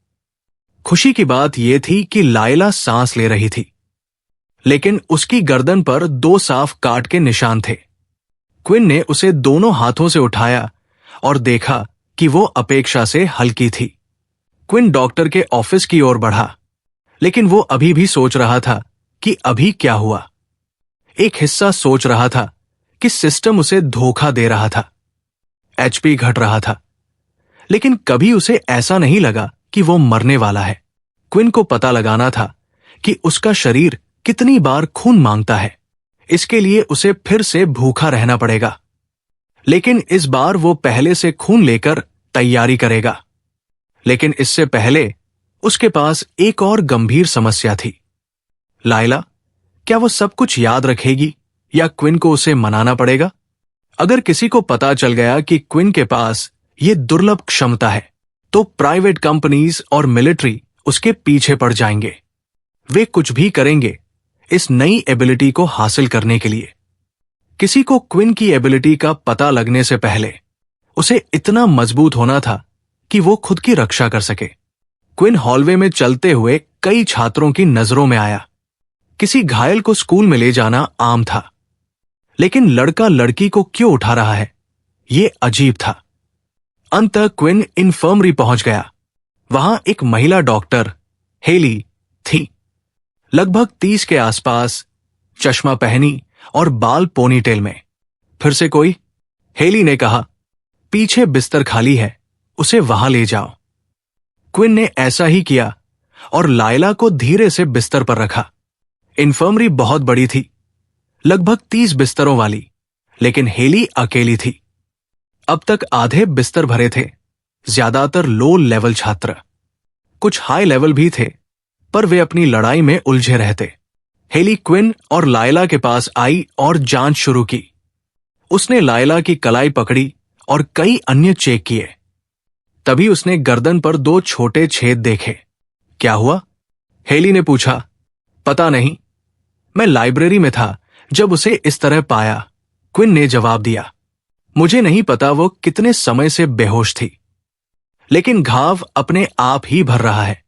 Speaker 1: खुशी की बात यह थी कि लायला सांस ले रही थी, लेकिन उसकी गर्दन पर 2 साफ काट के निशान थे। क्विन ने उसे दोनों हाथों से उठाया और देखा कि वो अपेक्षा से हल्की थी। क्विन डॉक्टर के ऑफिस की ओर बढ़ा, लेकिन वो अभी भी सोच रहा था कि अभी क्या हुआ। एक हिस्सा सोच रहा था कि सिस्टम उसे धोखा दे रहा था। एचपी घट रहा था, लेकिन कभी उसे ऐसा नहीं लगा कि वो मरने वाला है। क्विन को पता लगाना था कि उसका शरीर कितनी बार खून मांगता है। इसके लिए उसे फिर से भूखा रहना पड़ेगा। लेकिन इस बार वो पहले से खून लेकर तैयारी करेगा। लेकिन इससे पहले उसके पास एक और गंभीर समस्या थी। लायला, क्या वो सब कुछ याद रखेगी या क्विन को उसे मनाना पड़ेगा? अगर किसी को पता चल गया कि क्विन के पास ये दुर्लभ क्षमता है, तो प्राइवेट कंपनीज और मिलिट्री उसके पीछे पड़ जाएंगे। वे कुछ भी करेंगे इस नई एबिलिटी को हासिल करने के लिए। किसी को क्विन की एबिलिटी का पता लगने से पहले उसे इतना मजबूत होना था कि वो खुद की रक्षा कर सके। क्विन हॉलवे में चलते हुए कई छात्रों की नजरों में आया। किसी घायल को स्कूल में ले जाना आम था, लेकिन लड़का लड़की को क्यों उठा रहा है, ये अजीब था। अंततः क्विन इन्फर्मरी पहुंच गया। वहां एक महिला डॉक्टर हेली थी, लगभग 30 के आसपास, चश्मा पहनी और बाल पोनीटेल में। फिर से कोई? हेली ने कहा, पीछे बिस्तर खाली है, उसे वहां ले जाओ। क्विन ने ऐसा ही किया और लायला को धीरे से बिस्तर पर रखा। इन्फर्मरी बहुत बड़ी थी, लगभग 30 बिस्तरों वाली, लेकिन हेली अकेली थी। अब तक आधे बिस्तर भरे थे, ज्यादातर लो लेवल छात्र। कुछ हाई लेवल भी थे, पर वे अपनी लड़ाई में उलझे रहते। हेली क्विन और लायला के पास आई और जांच शुरू की। उसने लायला की कलाई पकड़ी और कई अन्य चेक किए। तभी उसने गर्दन पर 2 छोटे छेद देखे। क्या हुआ? हेली ने पूछा। पता नहीं, मैं लाइब्रेरी में था जब उसे इस तरह पाया, क्विन ने जवाब दिया। मुझे नहीं पता वो कितने समय से बेहोश थी, लेकिन घाव अपने आप ही भर रहा है।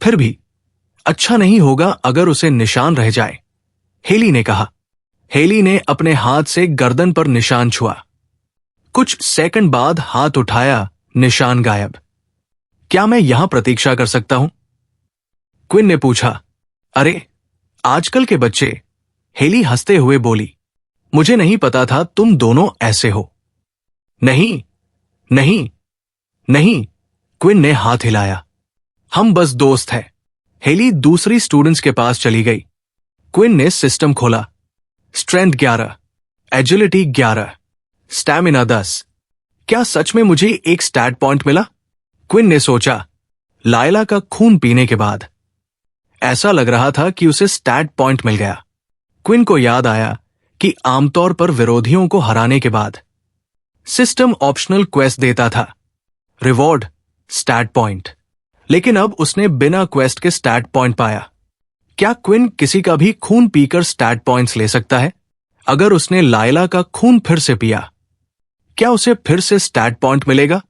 Speaker 1: फिर भी अच्छा नहीं होगा अगर उसे निशान रह जाए, हेली ने कहा। हेली ने अपने हाथ से गर्दन पर निशान छुआ। कुछ सेकंड बाद हाथ उठाया, निशान गायब। क्या मैं यहां प्रतीक्षा कर सकता हूं? क्विन ने पूछा। अरे, आजकल के बच्चे, हेली हंसते हुए बोली। मुझे नहीं पता था तुम दोनों ऐसे हो। नहीं नहीं नहीं, क्विन ने हाथ हिलाया। हम बस दोस्त हैं। हेली दूसरी स्टूडेंट्स के पास चली गई। क्विन ने सिस्टम खोला। Strength 11, agility 11, stamina 10। क्या सच में मुझे एक स्टैट पॉइंट मिला? क्विन ने सोचा। लायला का खून पीने के बाद ऐसा लग रहा था कि उसे स्टैट पॉइंट मिल गया। क्विन को याद आया कि आमतौर पर विरोधियों को हराने के बाद सिस्टम ऑप्शनल क्वेस्ट देता था, रिवॉर्ड, स्टैट पॉइंट। लेकिन अब उसने बिना क्वेस्ट के स्टैट पॉइंट पाया। क्या क्विन किसी का भी खून पीकर स्टैट पॉइंट्स ले सकता है? अगर उसने लायला का खून फिर से पिया, क्या उसे फिर से स्टैट पॉइंट मिलेगा?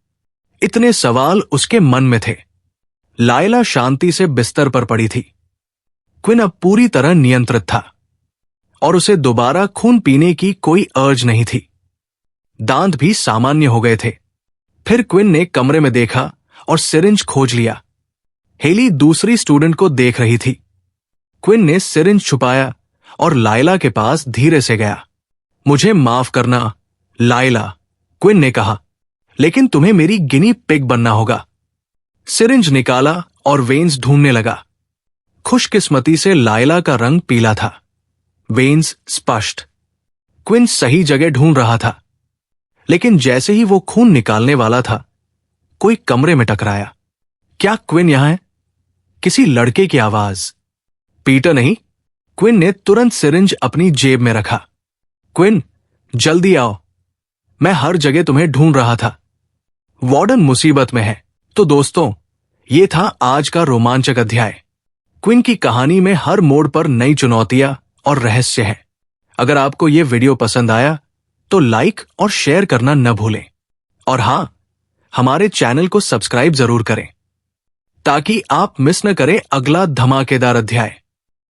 Speaker 1: इतने सवाल उसके मन में थे। लायला शांति से बिस्तर पर पड़ी थी। क्विन अब पूरी तरह नियंत्रित था और उसे दोबारा खून पीने की कोई अर्ज नहीं थी। दांत भी सामान्य हो गए थे। फिर क्विन ने कमरे में देखा और सिरिंज खोज लिया। हेली दूसरी स्टूडेंट को देख रही थी। क्विन ने सिरिंज छुपाया और लायला के पास धीरे से गया। मुझे माफ करना, लायला, क्विन ने कहा, लेकिन तुम्हें मेरी गिनी पिग बनना होगा। सिरिंज निकाला और वेन्स ढूंढने लगा। खुशकिस्मती से लायला का रंग पीला था, वेन्स स्पष्ट। क्विन सही जगह ढूंढ रहा था, लेकिन जैसे ही वो खून निकालने वाला था, कोई कमरे में टकराया। क्या क्विन यहां है? किसी लड़के की आवाज। पीटर नहीं। क्विन ने तुरंत सिरिंज अपनी जेब में रखा। क्विन, जल्दी आओ, मैं हर जगह तुम्हें ढूंढ रहा था। वार्डन मुसीबत में है। तो दोस्तों, ये था आज का रोमांचक अध्याय। क्विन की कहानी में हर मोड़ पर नई चुनौतियां और रहस्य है। अगर आपको यह वीडियो पसंद आया तो लाइक और शेयर करना न भूलें। और हां, हमारे चैनल को सब्सक्राइब जरूर करें ताकि आप मिस न करें अगला धमाकेदार अध्याय।